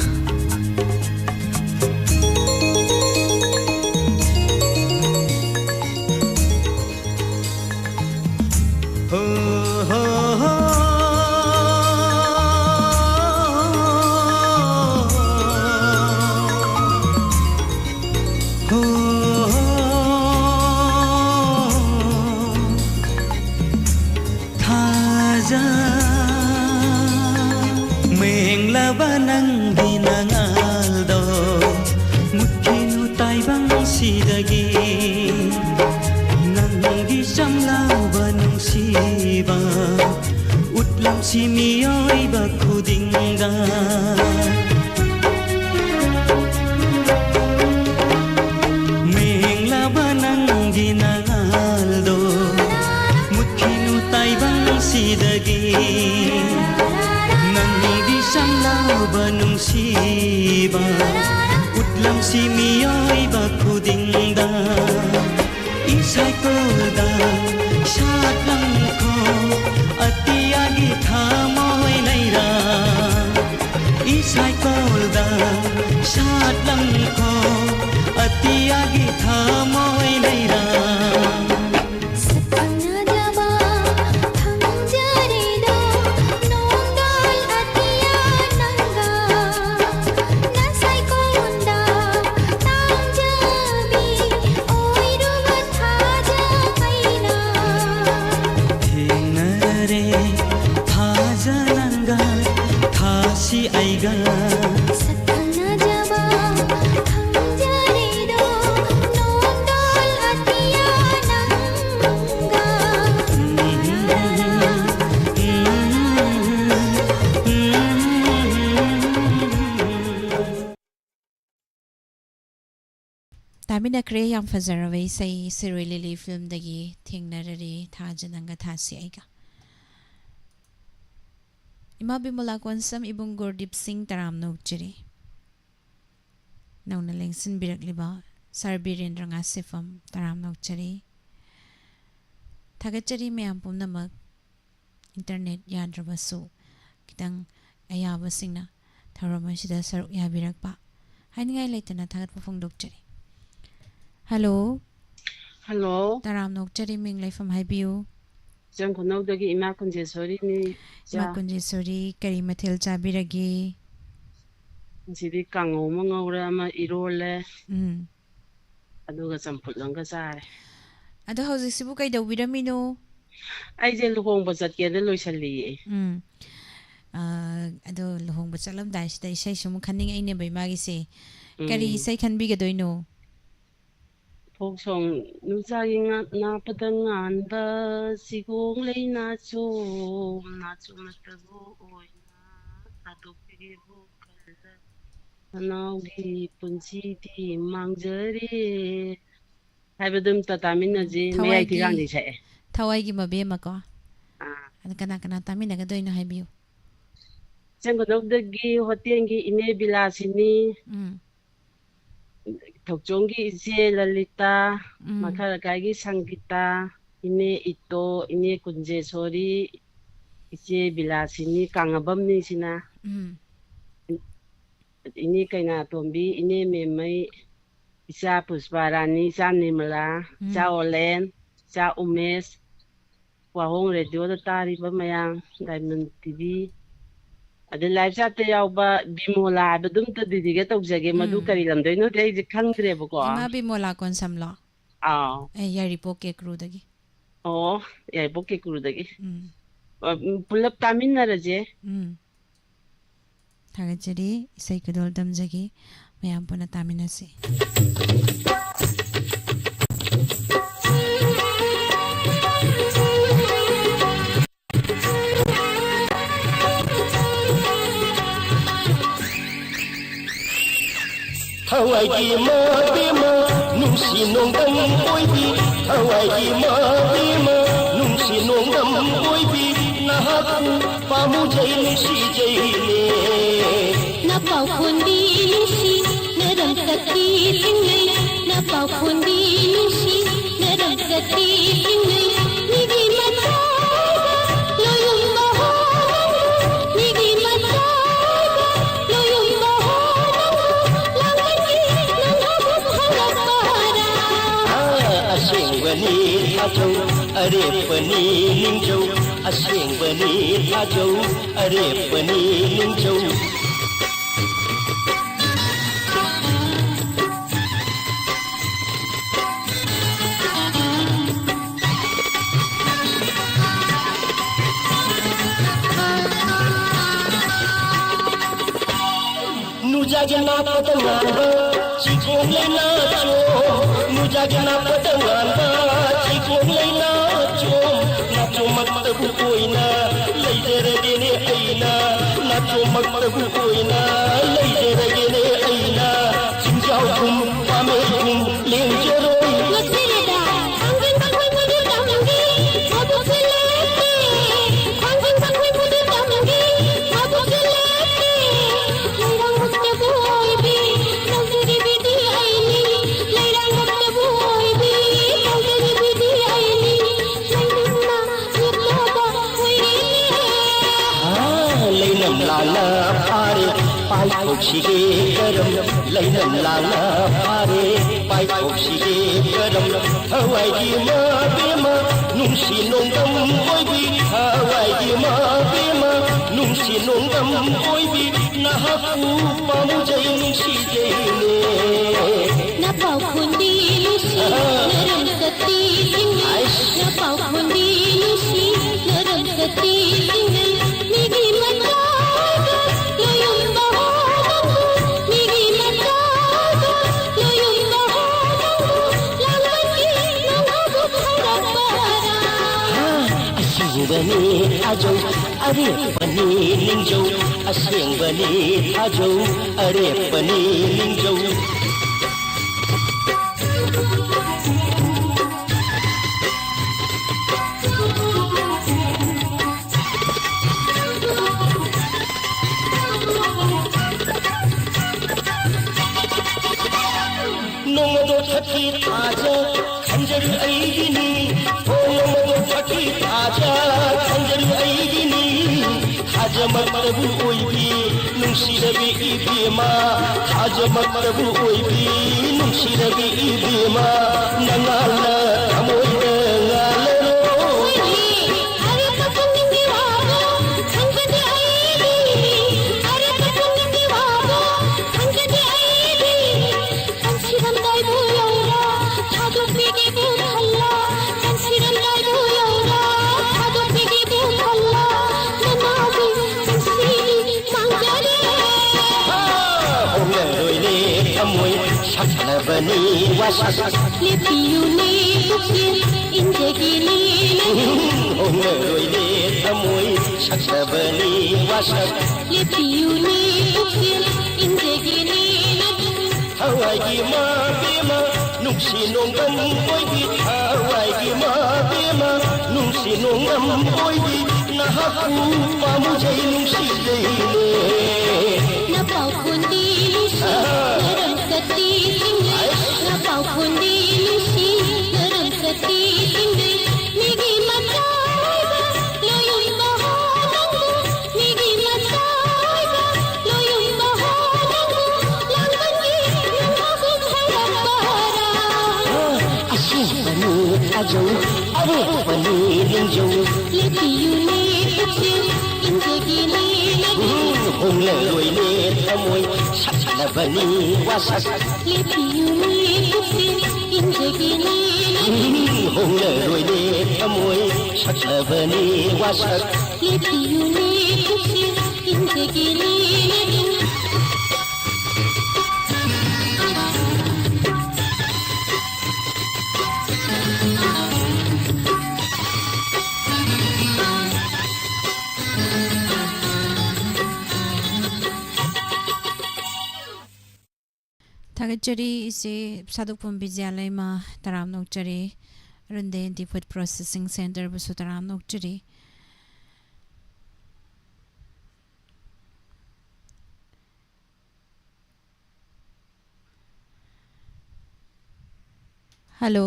미어이바 쿠딩가 맹라바낭기 나갈도 묻히누 따이방 시다기 낭기 샹라바 뭉시바 웃람시 미어이바 쿠딩가 이사이코다 샷랑코 अतियागी थामोय लैरा इसाई कोलदा शाद लंको अतियागी थामोय लैरा आइगा सपना जबा थंजरेदो नोंदोल अतिया नंगा तामिना क्रे याम फजरवे सई सिरिलिली फिल्म दगी थेंगनररी थाजनंगा थासी आइगा इमा बिमला कोनसम इबुंग गुरदीप सिंह तराम नौचरी नौना लेंसिन बिरकलिबा सर बीरेंद्र ngaसिफम तराम नौचरी थागचरी मयाम पुमनमक इंटरनेट याद्रबसु कितंग अयाबसिंगना थरमसिदा सरुक याबिरकपा हाइनिंगाय लेतना थागत फोंदोकचरी हेलो हेलो तराम नौचरी मिंग लाइफम हाइबियू जम खुनौदगी इमा कुंजेश्वरी नि इमा कुंजेश्वरी करी मथेल चाबिरगे सिदी कांगो मंगौरा मा इरोले अदुगा चंपुलंगा चारे अदो हौजिसिबु कैदौबिरमिनो आइजे लुहोंबा चटकेदे लोइसल्लिए अदो लुहोंबा चलमदाइसिदा इसै सुमु खनिंग आइने बैमागिसे करी इसै खनबिगदोइनो फोक्सोंग नुजागी ना पदंगानबा सिगोंग लेना चो मतबो ओइना तातोपिगेबो कलदा नाउगी पुंसीती मांगजरे हाइबदुम ततामिनजी मेयाइ तिगांगि छे थवाइगी मबेमको कना कना तामिनगदोइनो हाइबियु चंगदौदगी होटेलगी इने बिलासिनी थोकचोंगी इचे ललिता मखलकागी संगीता इने इतो इने कुंजेश्वरी इचे बिलासिनी कांगबमनी सिना इने कैना तोंबी इने मेमई इचा पुष्पारानी इचा निर्मला इचा ओलेन इचा उमेश वाहोंग रेडियो दा तारिबा मयां डायमंड टीवी अदे लाइव चाते यावबा बिमोला बदुम त दीदीगे तौजगे मधु करी लमदोइनो ते जे खंग्रेबको इमा बिमोला कोन समलो ए यारिपो के क्रूदगी ओ यारिपो के क्रूदगी पुलप तामिनरजे थागचरी इसै कदोल दमजगी मयाम पुना तामिनसे Hawaii Mabima, Nusi Nongam Boybi, Hawaii Mabima, Nusi Nongam Boybi, Nahaku, Pamu Jaili Si Jaili. Napau Kundi Lucy, Nadam Kati Tingai, Napau Kundi Lucy, Nadam Kati Tingai, Nigi Mata, Loyum Baho, Nigi Mata, Loyum Baho, Lamaki, Nangabut Halapara. Asing Bani Hajo, Arif Bani Ningjo, Asing Bani Hajo, Arif Bani Ningjo. Nujagna patangamba, chikong leina chom. Nujagna patangamba, chikong leina chom. Nacho maktabu koina, leidere gene aina. Nacho maktabu koina, leidere gene aina. Chingjao kum, pame kum, lenjeroi. Nasirida, angin bangui mudir damangi, mabuk selete. Angin bangui mudir damangi, mabuk selete. Leirang mukta boybi, nazari bidi aini. Leirang mukta boybi, nazari bidi aini. Leirang na yitloba hoirini. Leinam lala pare, pai khokshige karam. Leinam lala pare, pai khokshige karam. Hawaii Mabima, Nungsi Nongam Boybi, Hawaii Mabima, Nungsi Nongam Boybi, Nahaku Pamu Jaili Si Jaili. Napau Kundi Lucy, Naram Kati Tingai, Napau Kundi Lucy, Naram Kati Tingai, Nigi Mata, Loyum Baho, Nigi Mata, Loyum Baho, Lamaki, Nangabut Halapara. Asing Bani Hajo, Arif Bani Ningjo, Asing Bani Hajo, Arif Bani Ningjo. Nongdo Thaki Aja, Khanjari Aigini, Nongdo Thaki Aja, Khanjari Aigini, Haja Maktabu Oibi, Nungsirabi Ibima, Haja Maktabu Oibi, Nungsirabi Ibima, Nangala, Amoyda Ngalaro. Bani wasak Lepiuni buksin indegini Onge roile tamoi saksa bani wasak Lepiuni buksin indegini Hawaii Mabima Nungsi Nongam Boybi Hawaii Mabima Nungsi Nongam Boybi Nahaku Pamu Jaili Si Jaili. Napau Kundi Lucy, Naram Kati Tingai, Napau Kundi Lucy, Naram Kati Tingai, Nigi Mata, Loyum Baho, Nigi Mata, Loyum Baho, Lamaki, Nangabut Halapara. Asing Bani Hajo, Arif Bani Ningjo. Lepiuni buksin indegini Onge roile tamoi saksa bani wasak Lepiuni buksin indegini Onge roile tamoi saksa bani wasak Lepiuni buksin indegini थागतचरी इसे सादुकपुम विद्यालय मा तराम नोकचरी रुंदे एंटी food processing centre बसु तराम नोकचरी हेलो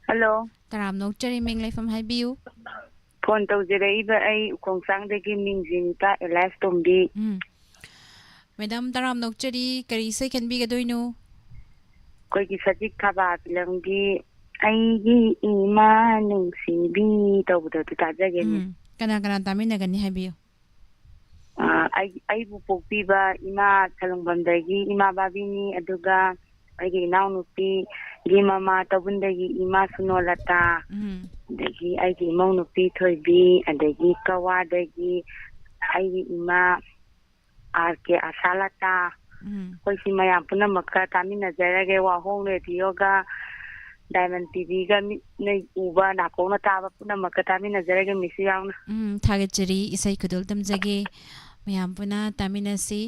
हेलो तराम नोकचरी मिंग लेफम हाइबियू फोन तौजरईबा आई खोंगसांगदगी मिंजिंता एलास तोंबी मैडम तराम नोकचरी करी से खनबीगदोइनो कोई की सजिक थाबा फिलमगी आईगी इमा नुंसिबी तौबदो ताजगेनी कना कना तामिनगनी हाइबियू आईबु पोक्पीबा इमा सलंगबमदगी इमा बाबिनी अदुगा आईगी इनाउनुपी गी ममा तबुंदगी इमा सुनोलता दगी आईगी मौनुपी थोइबी अदगी कवादगी आईगी इमा आर के आशालता कोई सी मया पुनः मक्का तामी नजरगे वाहों रेडियोगा डायमंड टीवी का नहीं उबा नाकोना ताबा पुनः मक्का तामी नजरगे मिसियाउना थागतचरी इसई खुदुल तमजगे मया पुनः तामी नसी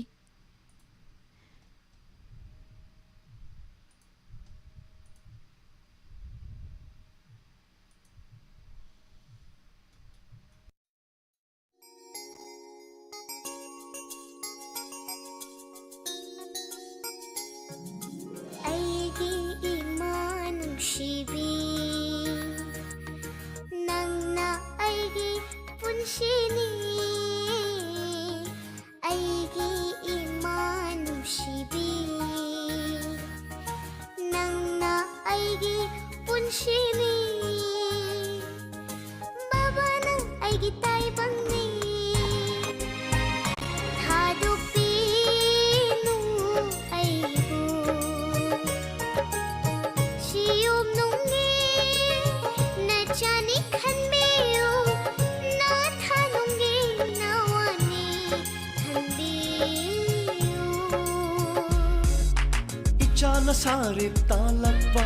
Sarip talakpa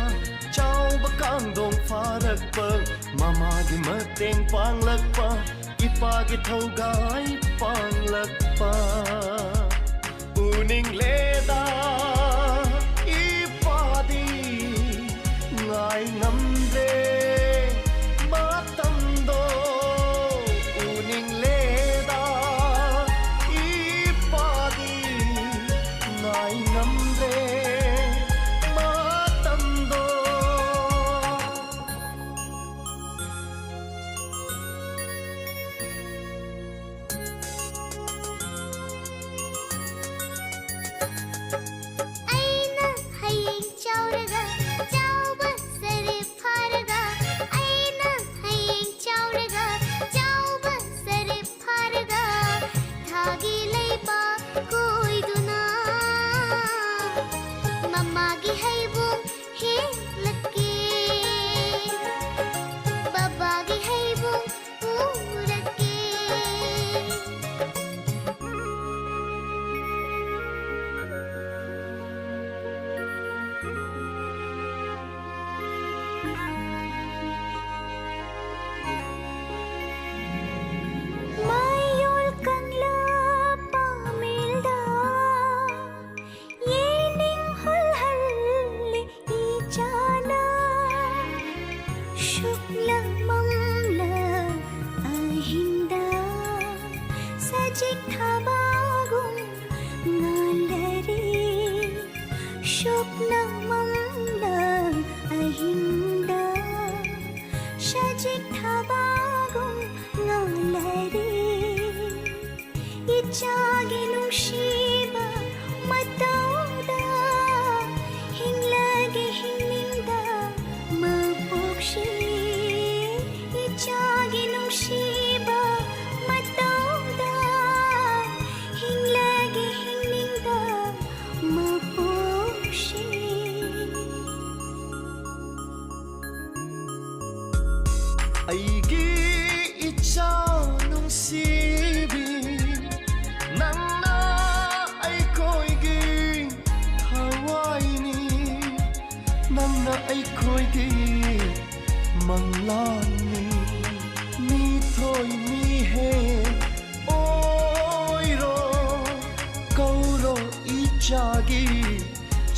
chau bakang dong farakpa mama gi mateng panglakpa ipa gi thogai panglakpa uning leda ipa di ngai namde matam do uning leda ipa di ngai namde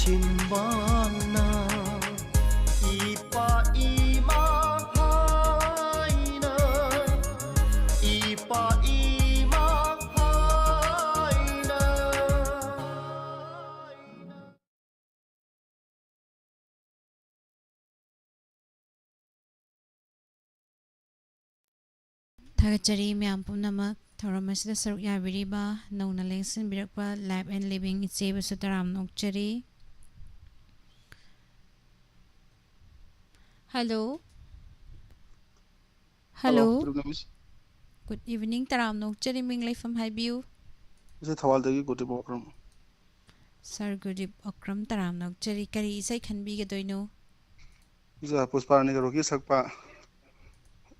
चिनबाना इपा इमा हाइना इपा इमा हाइना थागचरी म्याम पुनमक थौरम असिदा सरुक याबिरिबा नौना लेंसन बिरकपा लाइफ एंड लिविंग इचेबसु तराम नोकचरी हेलो हेलो गुड इवनिंग तराम नोकचरी मिंग लेफम हाइबियू इसे थवालदगी गुडिब अक्रम सर गुडिब अक्रम तराम नोकचरी करी इसै खनबिगदोइनो इसे पुष्पारानी रोकी सकपा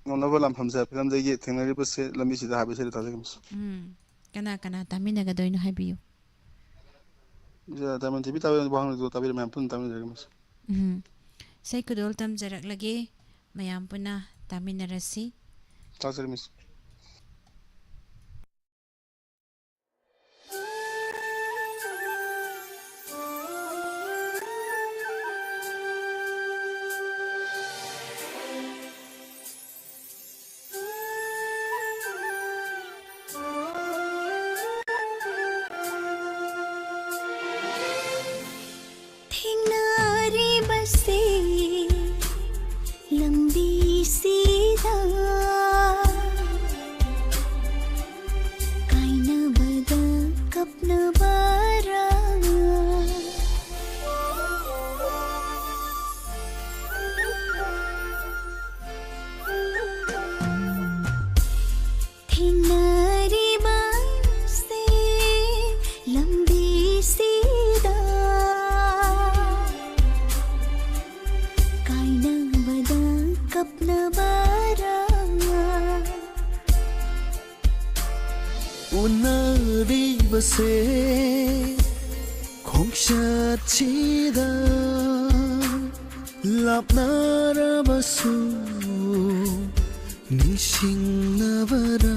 नौनबा लामफमसे फिल्म दगी थेंगनरिबसे लंबी सिदा हाबिसे ताजगमस कना कना तामिनगदोइनो हाइबियू इसे तामन टीवी ताबे बांग दो ताबे मैम पुन तामिनगमस सै कुदोल तमजरकलगे मयाम पुना तामिनरसी ताजगमस unaribase khongshachida lapnarabasu nishingnavara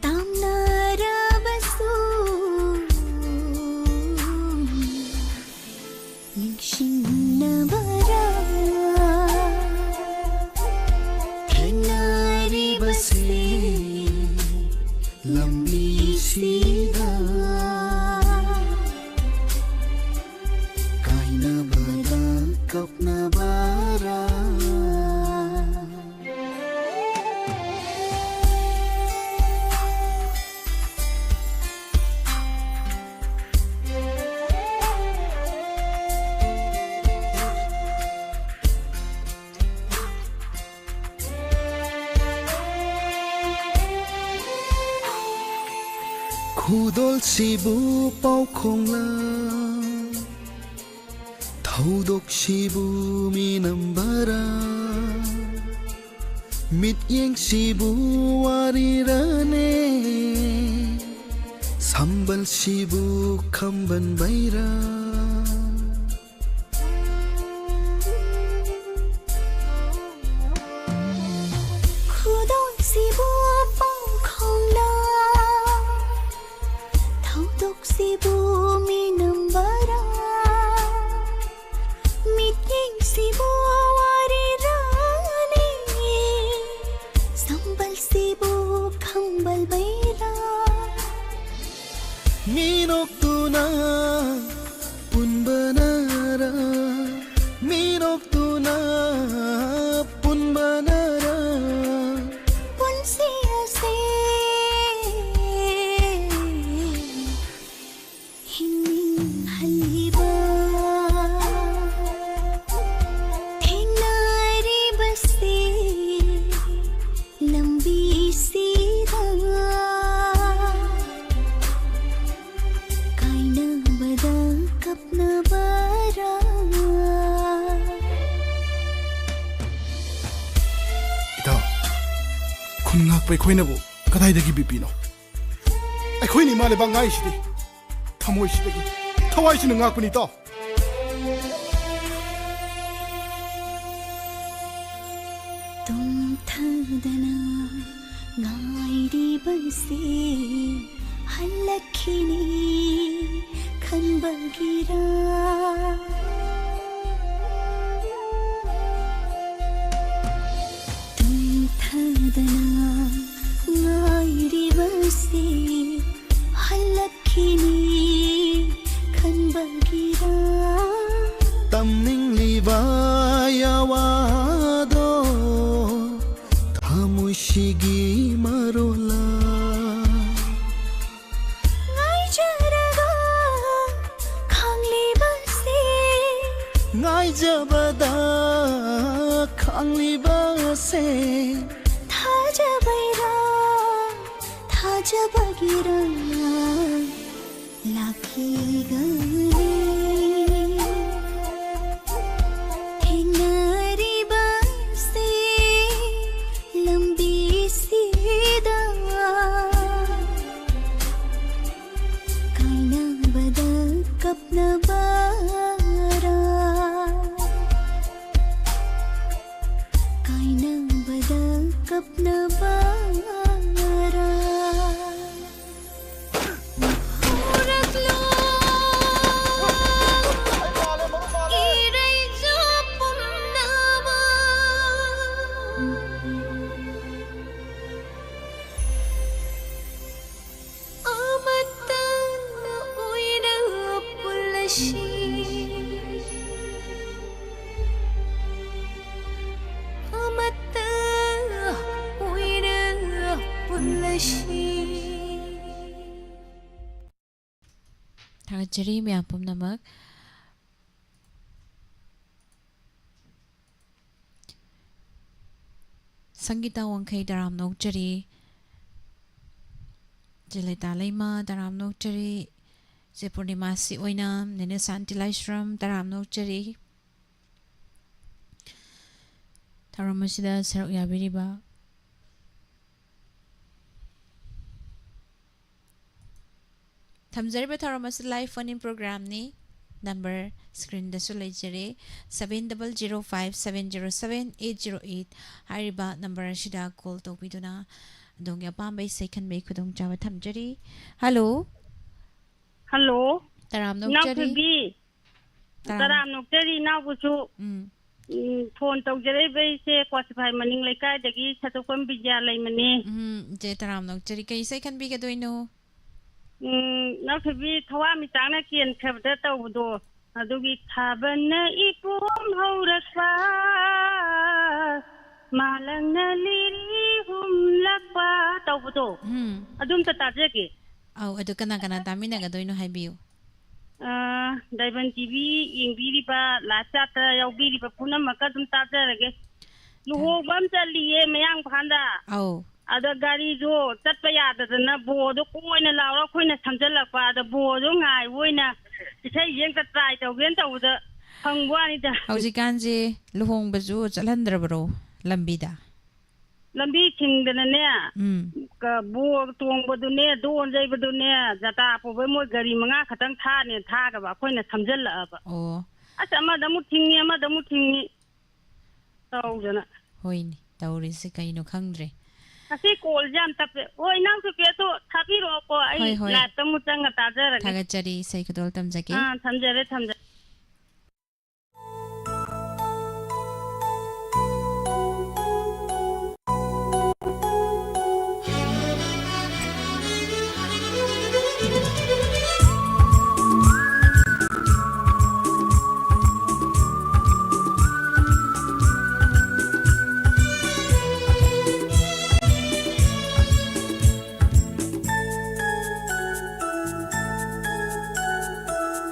tamnarabasu nishingnavara thenaribase lambi sida kaina bada kapna bara khudol sibu pau khongla thaudok sibu minambara mityeng sibu warirane sambal sibu khamban baira khudol sibu pau khongla sibu minambara mityeng sibu warirane sambal sibu khambal baira minoktuna punbanara minoktuna punbanara punsiase ꯑꯩꯈꯣꯏꯅꯕꯨ ꯀꯗꯥꯏꯗꯒꯤ ꯕꯤꯄꯤꯅꯣ ꯑꯩꯈꯣꯏꯅ ꯏꯃꯥ ꯂꯩꯕꯥꯛ ꯉꯥꯛꯏꯁꯤꯗꯤ ꯊꯃꯣꯏꯁꯤꯗꯒꯤ ꯊꯋꯥꯏꯁꯤꯅ ꯉꯥꯛꯄꯅꯤ ꯇꯥꯎ tumthadana ngairibase halakhini khan ꯈꯪꯕꯒꯤꯔ tumthadana ngairibase halakhini khanbagira tamningliba yawado thamushigi marola ngaijaraga khanglibase ngaijabada khanglibase thajabaira thajabagira lakhi gale hinaribase lambi sida kaina bada kapna bara kaina bada kapna bara Uraklo irai japumnava amatang uira pulashi amata uira pulashi Thagachari miyam pumnamak Sangeeta Wangkhai daram nokchari Jileta Laima daram nokchari Je Purnima si oinam Nene Santi Laishram daram nokchari Tharamasida saruk yabiriba Thamjariba Tharamasida live phone in program ni number screen da su leijare 7005707808 hariba number ashida call tawbiduna adong yapambai second mai khudong chawa thamjari hello hello taram now nokchari to be taram nokchari now buchu phone tawjare bai se qualify maning laikai dagi satukam bijya lai mani je taram nokchari kai second bi gadoino now to be thawa mi changna kian khabda tawdo adugi thabana ipum haurakwa malangna liri hum lakwa tawdo adum ta tajake au adu kana kana tamina gadoino haibiu Daiban TV yingbiriba lachata yaubiriba punamaka dum tajarage luhobam chaliye mayang phanda au ada gari jo tatpa yadadana bodo koina lawra khoina samjalakpa ada bodo ngai woina isai yeng ta try tawgen tawda phangwani da haujikan je luhong baju chalhandrabro lambida lambi thingdana ne ka bo tongba don jaiba jata pobai moi gari manga khatang tha ne tha ga ba khoina samjalla ba oh asa ma damu thingi tawjana hoini tawri se kaino khangdre asi call jam tape oi nang su pe to thapi ro ko ai la tamu changa tajara ga thagachari sai khadol tamjake thamjare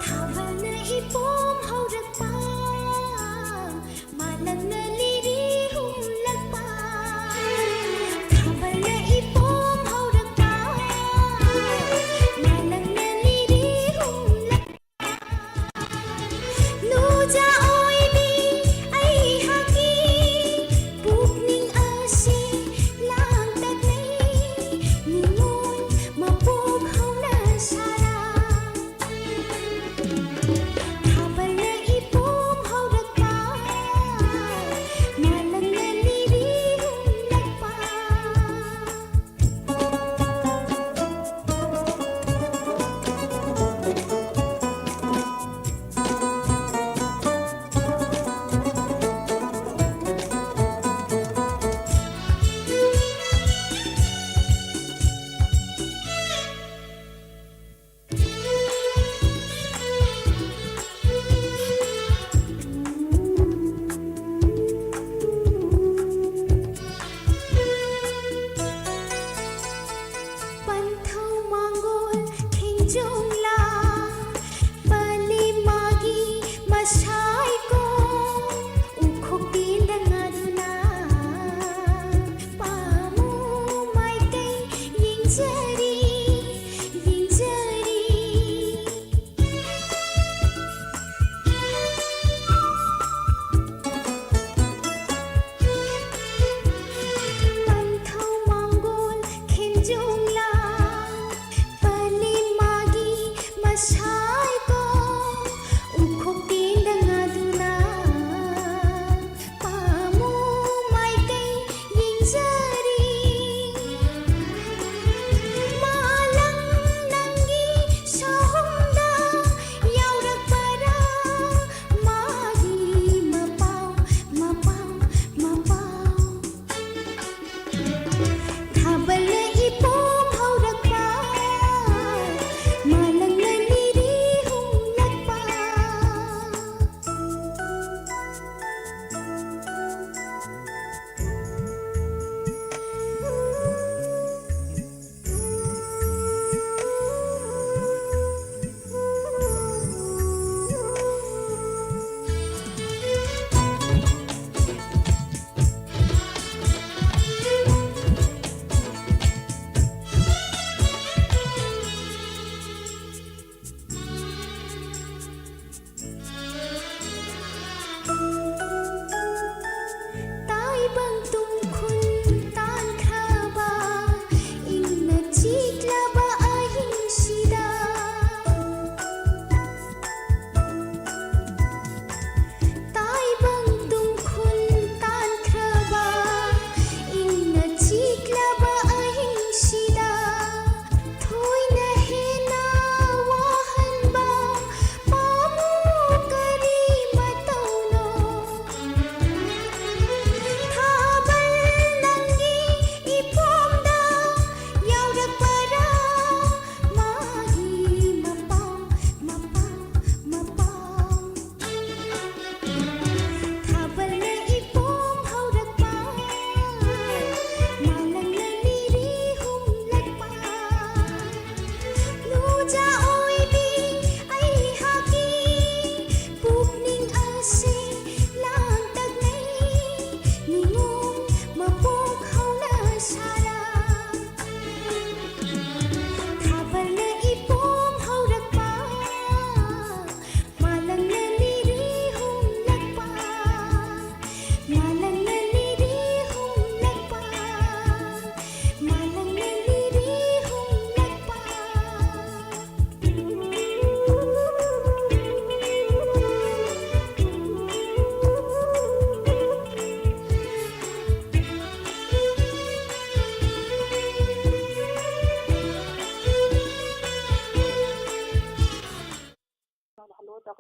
Thavana hi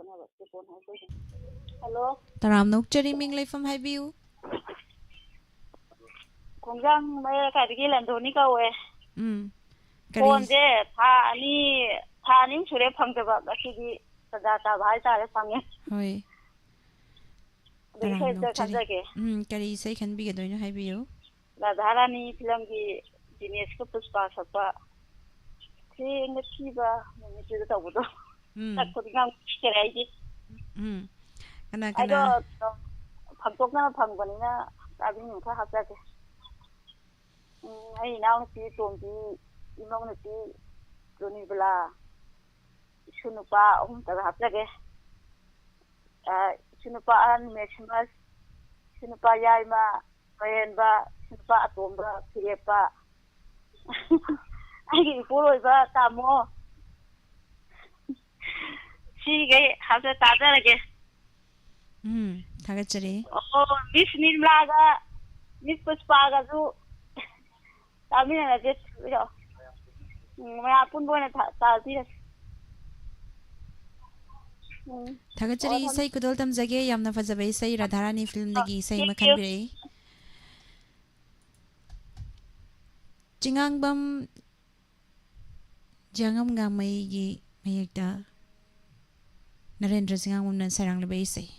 ꯀꯣꯟꯅꯕ ꯇꯦꯀꯣꯟ ꯍꯥꯏꯕ ꯍꯜꯂꯣ Taram nokchari ming leifam haibiu. ꯈꯣꯡꯖꯥꯡ ꯃꯌꯥ ꯀꯥꯏꯗꯒꯤ ꯂꯟꯗꯣꯅꯤ ꯀꯧꯋꯦ Kari ꯐꯣꯟꯁꯦ ꯊꯥ ꯑꯅꯤ ꯁꯨꯔꯦ ꯐꯪꯗꯕ ꯉꯁꯤꯗꯤ ꯁꯗꯥ ꯇꯥꯕ ꯍꯥꯏꯇꯥꯔꯦ ꯐꯪꯉꯦ hoi. ꯑꯗꯣ ꯏꯁꯩ ꯑꯝꯇ ꯈꯟꯖꯒꯦ Kari isai khanbigadoino haibiu. ꯔꯥꯙꯥꯔꯥꯅꯤ ꯐꯤꯂꯝꯒꯤ ꯗꯤꯅꯦꯁꯀ ꯄꯨꯁꯄꯥ ꯁꯛꯄ ꯊꯦꯡꯅ ꯊꯤꯕ ꯅꯨꯃꯤꯠꯇꯨꯗ ꯇꯧꯕꯗꯣ ꯁꯛꯄꯗꯤ ꯉꯝꯈꯤꯗꯔꯦ ꯑꯩꯗꯤ Kana ꯑꯗꯣ kana ꯐꯪꯗꯣꯛꯅ ꯐꯪꯕꯅꯤꯅ ꯇꯥꯕꯤꯅꯤꯡ ꯈꯔ ꯍꯥꯞꯆꯒꯦ ꯑꯩ ꯏꯅꯥꯎꯅꯨꯄꯤ ꯇꯣꯝꯕꯤ ꯏꯃꯧ ꯅꯨꯄꯤ ꯔꯣꯅꯤꯕꯂꯥ ꯏꯁꯨ ꯅꯨꯄꯥ ꯑꯍꯨꯝꯇꯒ ꯍꯥꯞꯆꯒꯦ ꯏꯁꯨ ꯅꯨꯄꯥ ꯑꯍꯟ ꯃꯦꯛꯁꯤꯃꯁ ꯏꯁꯨ ꯅꯨꯄꯥ ꯌꯥꯏꯃ ꯃꯍꯦꯟꯕ ꯏꯁꯨ ꯅꯨꯄꯥ ꯑꯇꯣꯝꯕ ꯐꯤꯔꯦꯞꯄ ꯑꯩꯒꯤ ꯏꯄꯨꯔꯣꯏꯕ ꯇꯥꯃꯣ ꯁꯤꯒꯩ ꯍꯥꯞꯆ ꯇꯥꯖꯔꯒꯦ Thagachari. Oh, Miss Nirmalaga, Miss Puspagasu, Tamina, just, may I put one at Tazir? Thagachari isai kudol tamjage yamna fajabe isai Radharani film dagi isai makhanbirei. Jingangbam Jangam Gamai gi mayekta Narendra Singham nan sarang lebe isai.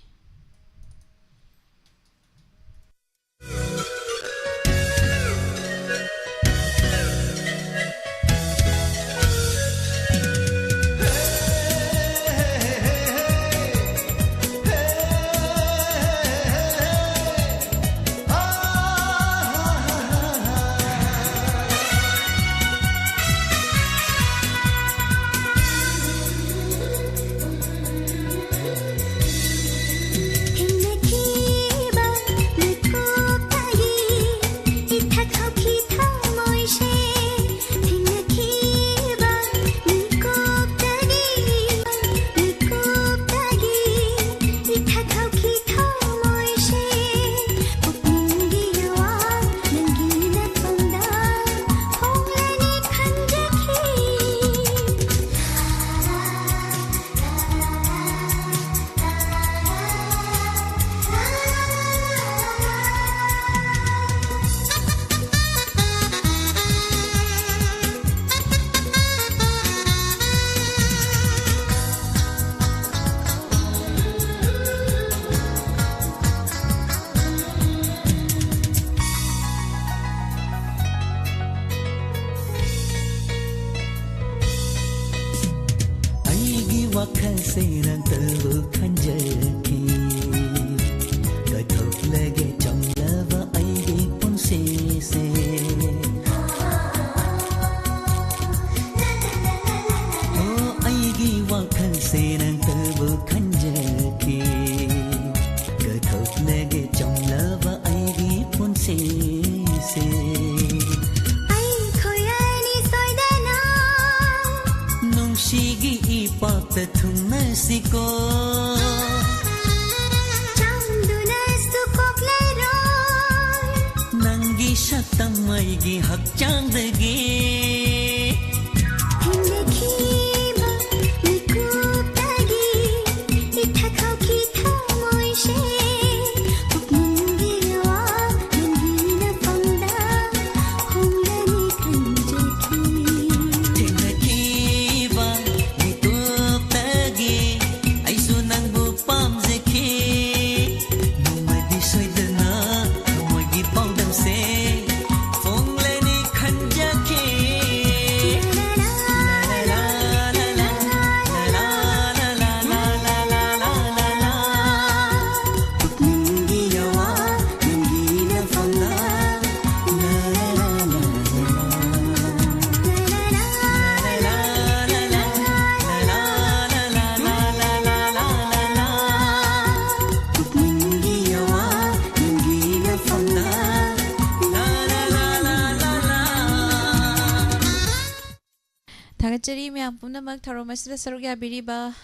Thagachari me ampuna mag tharo masida saruk ya biriba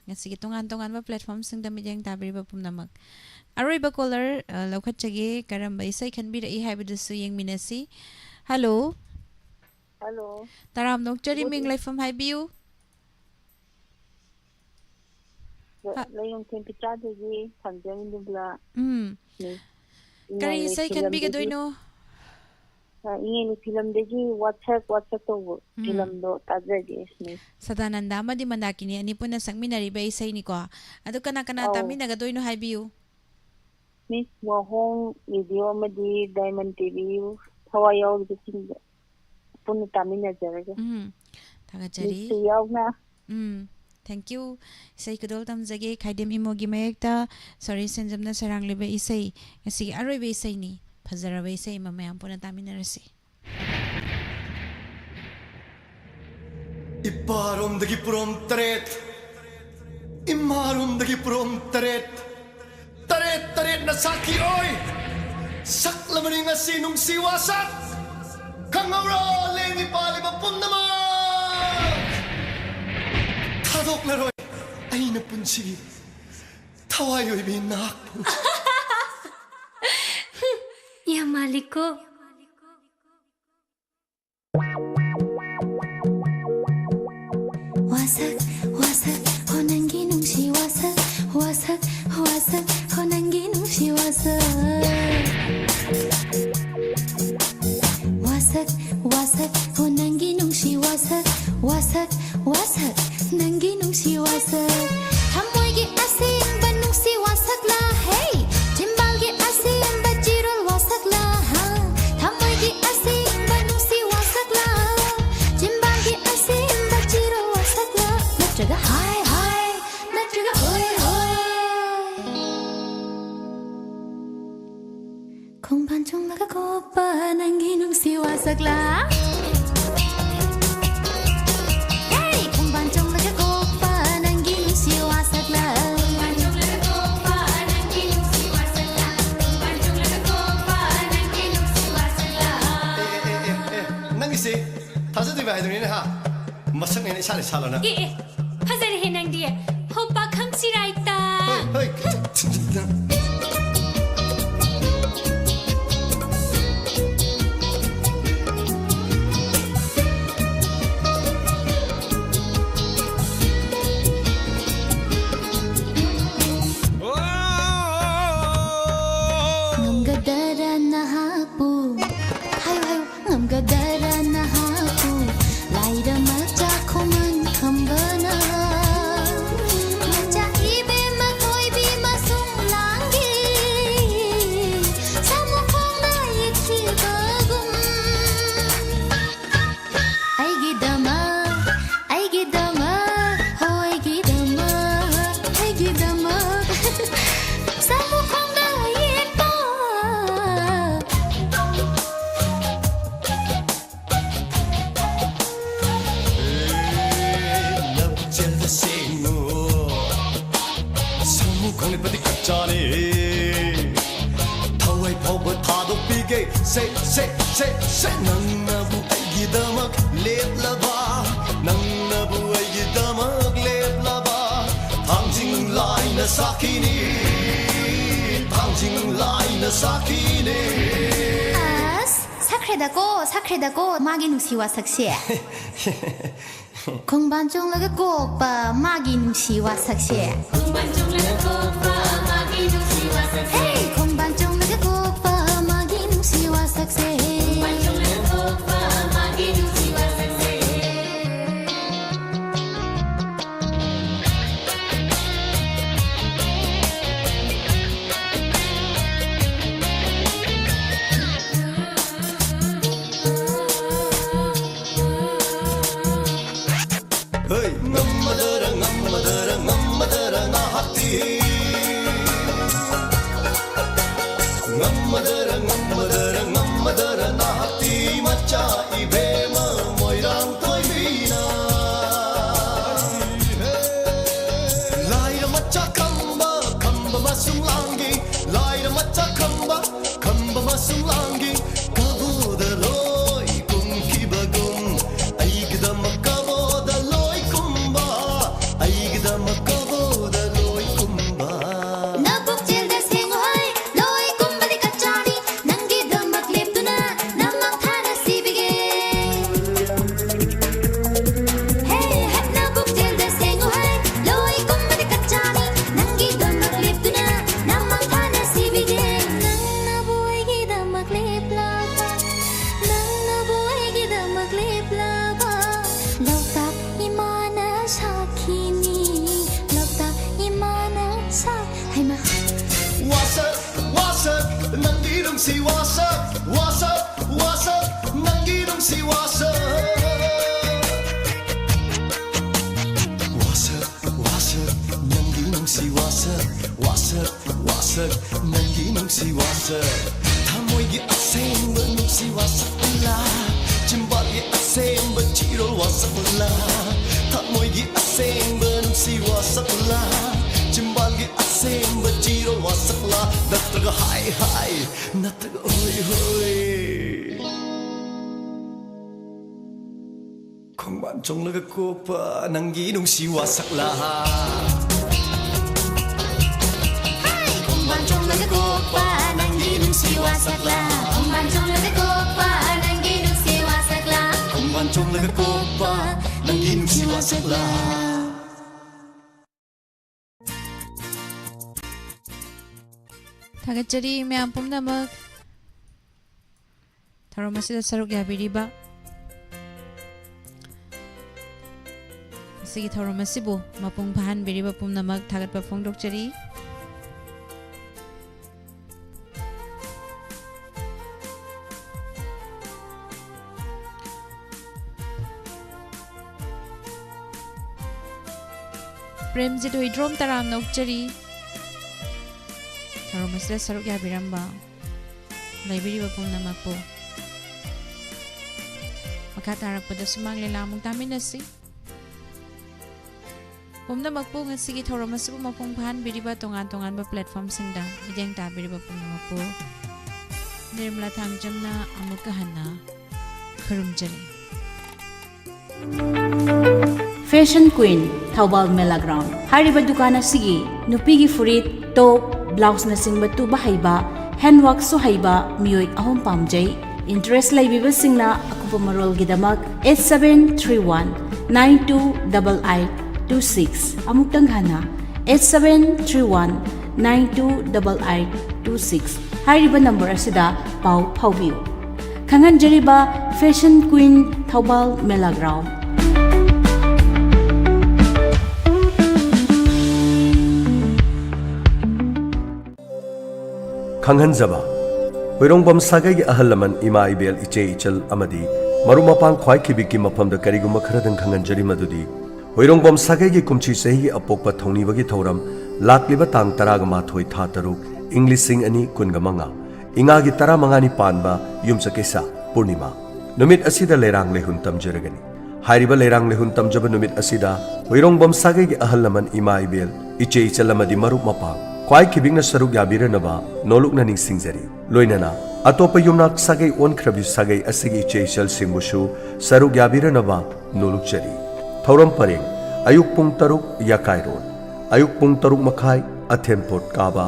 ngasi tongan ba platform sing da mijeng ta biriba pumna mag aroi ba caller lokhatchage karamba isai khanbira I haibidusu yeng minasi. Hello Taram nokchari ming life from haibiu ꯂꯩꯌꯨꯝ ꯊꯦꯝ ꯄꯤꯆꯥꯗꯒꯤ ꯊꯝꯖꯅꯤꯡꯗꯨꯕ꯭ꯂꯥ ꯀꯔꯤ ꯏꯁꯩ ꯈꯟꯕꯤꯒꯗꯣꯏꯅꯣ ꯏꯉꯦꯟꯒꯤ ꯐꯤꯂꯝꯗꯒꯤ ꯋꯥꯠꯁꯛ ꯇꯧꯕ ꯐꯤꯂꯝꯗꯣ ꯇꯥꯖꯒꯦ ꯁꯗꯥꯅꯟꯗ ꯑꯃꯗꯤ ꯃꯟꯗꯥꯀꯤꯅꯤ ꯑꯅꯤ ꯄꯨꯟꯅ ꯁꯛꯃꯤꯟꯅꯔꯤꯕ ꯏꯁꯩꯅꯤꯀꯣ ꯑꯗꯨ ꯀꯅꯥ ꯀꯅꯥ ꯇꯥꯃꯤꯟꯅꯒꯗꯣꯏꯅꯣ ꯍꯥꯏꯕꯤꯌꯨ ꯃꯤꯁ ꯋꯥꯍꯣꯡ ꯔꯦꯗꯤꯑꯣ ꯑꯃꯗꯤ ꯗꯥꯏꯃꯟ ꯇꯤꯚꯤ ꯊꯋꯥꯏ ꯌꯥꯎꯔꯤꯕꯁꯤꯡꯗ ꯄꯨꯟꯅ ꯇꯥꯃꯤꯟꯅꯖꯔꯒꯦ ꯊꯥꯒꯠꯆꯔꯤ ꯃꯤꯁꯁꯨ ꯌꯥꯎꯅ ꯊꯦꯡꯛ ꯌꯨ ꯏꯁꯩ ꯈꯨꯗꯣꯜ ꯇꯝꯖꯒꯦ ꯈꯥꯏꯗꯦꯝ ꯏꯃꯣꯒꯤ ꯃꯌꯦꯛꯇ ꯁꯣꯔꯤ ꯁꯦꯟꯖꯝꯅ ꯁꯩꯔꯥꯡꯂꯤꯕ ꯏꯁꯩ ꯉꯁꯤꯒꯤ ꯑꯔꯣꯏꯕ ꯏꯁꯩꯅꯤ ꯐꯖꯔꯕ ꯏꯁꯩ ꯑꯃ ꯃꯌꯥꯝ ꯄꯨꯟꯅ ꯇꯥꯃꯤꯟꯅꯔꯁꯤ 이빠롬ꯗꯒꯤ ꯄꯨꯔꯣꯝ ꯇꯔꯦꯠ 이마롬ꯗꯒꯤ ꯄꯨꯔꯣꯝ ꯇꯔꯦꯠ ꯇꯔꯦꯠ ꯇꯔꯦꯠꯅ ꯁꯥꯈꯤ ꯑꯣꯏ ꯁꯛꯂꯕꯅꯤ ꯉꯁꯤ ꯅꯨꯡꯁꯤ ꯋꯥꯁꯛ ꯈꯪꯍꯧꯔꯣ ꯂꯦꯡꯉꯤ ꯄꯥꯜꯂꯤꯕ ꯄꯨꯝꯅꯃꯛ ꯊꯥꯗꯣꯛꯂꯔꯣꯏ ꯑꯩꯅ ꯄꯨꯟꯁꯤꯒꯤ ꯊꯋꯥꯏ ꯑꯣꯏꯕꯤ ꯅꯍꯥꯛꯄꯨ ꯌꯥꯝ ꯃꯥꯜꯂꯤꯀꯣ 와삭 와삭 호난기 눈시 와삭 와삭 와삭 호난기 눈시 와삭 와삭 와삭 호난기 눈시 와삭 와삭 와삭 난기 눈시 와삭 함모이기 아심 바 눈시 와삭라 헤이 짐발기 아심 바 지롤 와삭라 함모이기 아심 바 눈시 와삭라 짐발기 아심 바 지롤 와삭라 나트가 하이 하이 나트가 호이 호이 공반 종나가 고파 난기 눈시 와삭라 타자들이 하이드리네 하 마상내는 샤네 샤라나 예 하자리 해낭디에 호빠 감시라 있다 허이 ngamgadara nahapu hayo hayo ngamgadara nahapu laira macha khoman khambana macha ibe ma koi bi masung langi samu khona ikhi bagum aigi dama ho aigi dama samu khona ikhi 강림바디 각자네 타와이 파워 타도피게 세 낭나부 아이기다막 렙라바 낭나부 아이기다막 렙라바 당징 라이나 사키니 사크레다고 마기 누시와 삭시 공반종라가 꼭바 마기 누시와 삭시 공반종라가 꼭바 마기 누시와 삭시 헤이 공반종라가 꼭바 마기 누시와 삭시 공반종라가 꼭바 마기 누시와 삭시 ngammadara nahati ngammadara nahati macha ibema moirang toibina laira macha kamba masung langi laira macha kamba masung langi kaboda loi kumkibagum aigdam kaboda loi kumba aigdam kaboda loi kumba nabuk jilda singoi loi kumbali kachani nangi damak leptuna namang thana sibige hey nabuk jilda singoi loi kumbali kachani ꯅꯨꯡꯁꯤ ꯋꯥꯁꯛ ꯋꯥꯁꯛ ꯋꯥꯁꯛ ꯅꯪꯒꯤ ꯅꯨꯡꯁꯤ ꯋꯥꯁꯛ 와삭 와삭 nangi nungsi wasak wasak wasak nangi nungsi wasak 타모이기 아셈바 nungsi wasak la 짐발이 아셈바 지롤 wasak la 타모이기 아셈바 nungsi wasak la 짐발이 아셈바 지롤 wasak la 나타가 하이 하이 나타가 호이 호이 공반 종르가 꼬빠 난기 농시 와삭라 공반 종르가 꼬빠 난기 농시 와삭라 공반 종르가 꼬빠 난기 농시 와삭라 공반 종르가 꼬빠 난기 농시 와삭라 Thagachari miyam pumnamak Tharom asida saruk yabiriba Sigi tharom asibu mapung bahan biriba pumnamak thagat pa phongdokchari Premjit hoidrom taram nokchari Tharom asida saruk yabiramba Laibiriba pumnamak po Makatarak pada sumang lilamong taminasi Pumnamak po nga sige tharom asibu mapung bahan biriba tongan-tongan ba platform singda Bidang ta biriba pumnamak po Nirmala thangjamna amukahana Kharumjari Fashion Queen Thaubal Mela Ground Hariba dukana sige nupigi furit top blouse na singba tuba haiba handwork so haiba miyoi ahom pamjai interest laibiba singna akupa marol gidamak 8731928826 amuktang hana 8731928826 hariba number asida pau phaubiu khangan jariba Fashion Queen Thaubal Mela Ground Khanghanjaba Hoirongbam Sagai Ahalaman Ima Ibel Iche Ichal Amadi Marumapang Khwai Kibiki Mapamda Kariguma Kharadan Khanghanjari Madudi Hoirongbam Sagai Kumchi Sehi Apokpa Thongnibagi Thoram Lakliba Tang Taragama Thoi Tha Taruk English Sing Ani Kungamanga Ingagi Tara Mangani Panba Yumsakesa Purnima Numit Asida Lerang Lehun Tamjaragani Hairiba Lerang Lehun Tamjaba Numit Asida Hoirongbam Sagai Ahalaman Ima Ibel Iche Ichal Amadi Marumapang Kwai kibing na saruk yabiranaba noluk na ning singjari loinana atopa yumnak sagai on khrabi sagai asigi cheichal singmushu saruk yabiranaba noluk chari thoram pareng ayuk pung taruk yakairon ayuk pung taruk makhai athempot kaba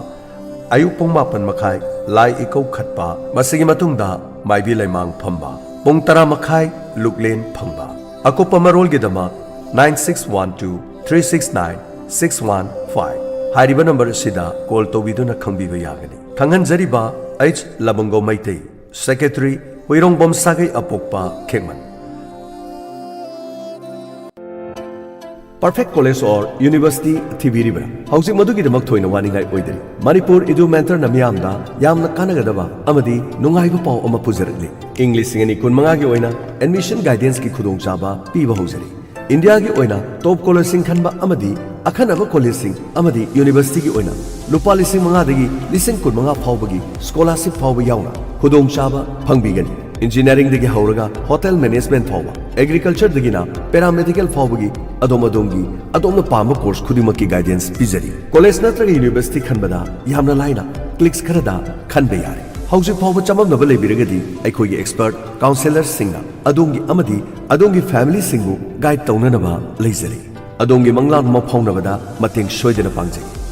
ayuk pung mapan makhai lai ikau khatpa masigi matungda maibi laimang phamba pung tara makhai luklen phangba akopa marol gedama 9612 369 615 Hariba number sida call to viduna khangbiba yagani Khangan jariba H Labongo Maitei Secretary Hoirongbam Sagai Apokpa Khengman Perfect College or University Thibiribra Housing Madugi Damak Thoina Waningai Oidri Manipur Edu Mentor Namyamda Yamna Kanagadaba Amadi Nungaiba Pau Ama Pujarli English Singani Kun Mangagi Oina Admission Guidance Ki Khudong Chaba Piba Hosari India ki oina top college sing khanba amadi akhanaba college sing amadi university ki oina lupa lising manga dagi lising kun manga phawbagi scholarship phawba yauna khudong chaba phangbigani engineering dagi hauraga hotel management phawba agriculture dagi na paramedical phawbagi adomadongi adomna pamba course khudima ki guidance pizari college natra university khanbada yamna laina clicks kharada khanbe yare Hausi Pau Chamam Nabale Biragadi, Aikogi expert, counselor singer, Adongi Amadi, Adongi family singu, guide Taunanaba, Lazari. Adongi Manglan Mapau Navada, Mating Shoydana Pangji.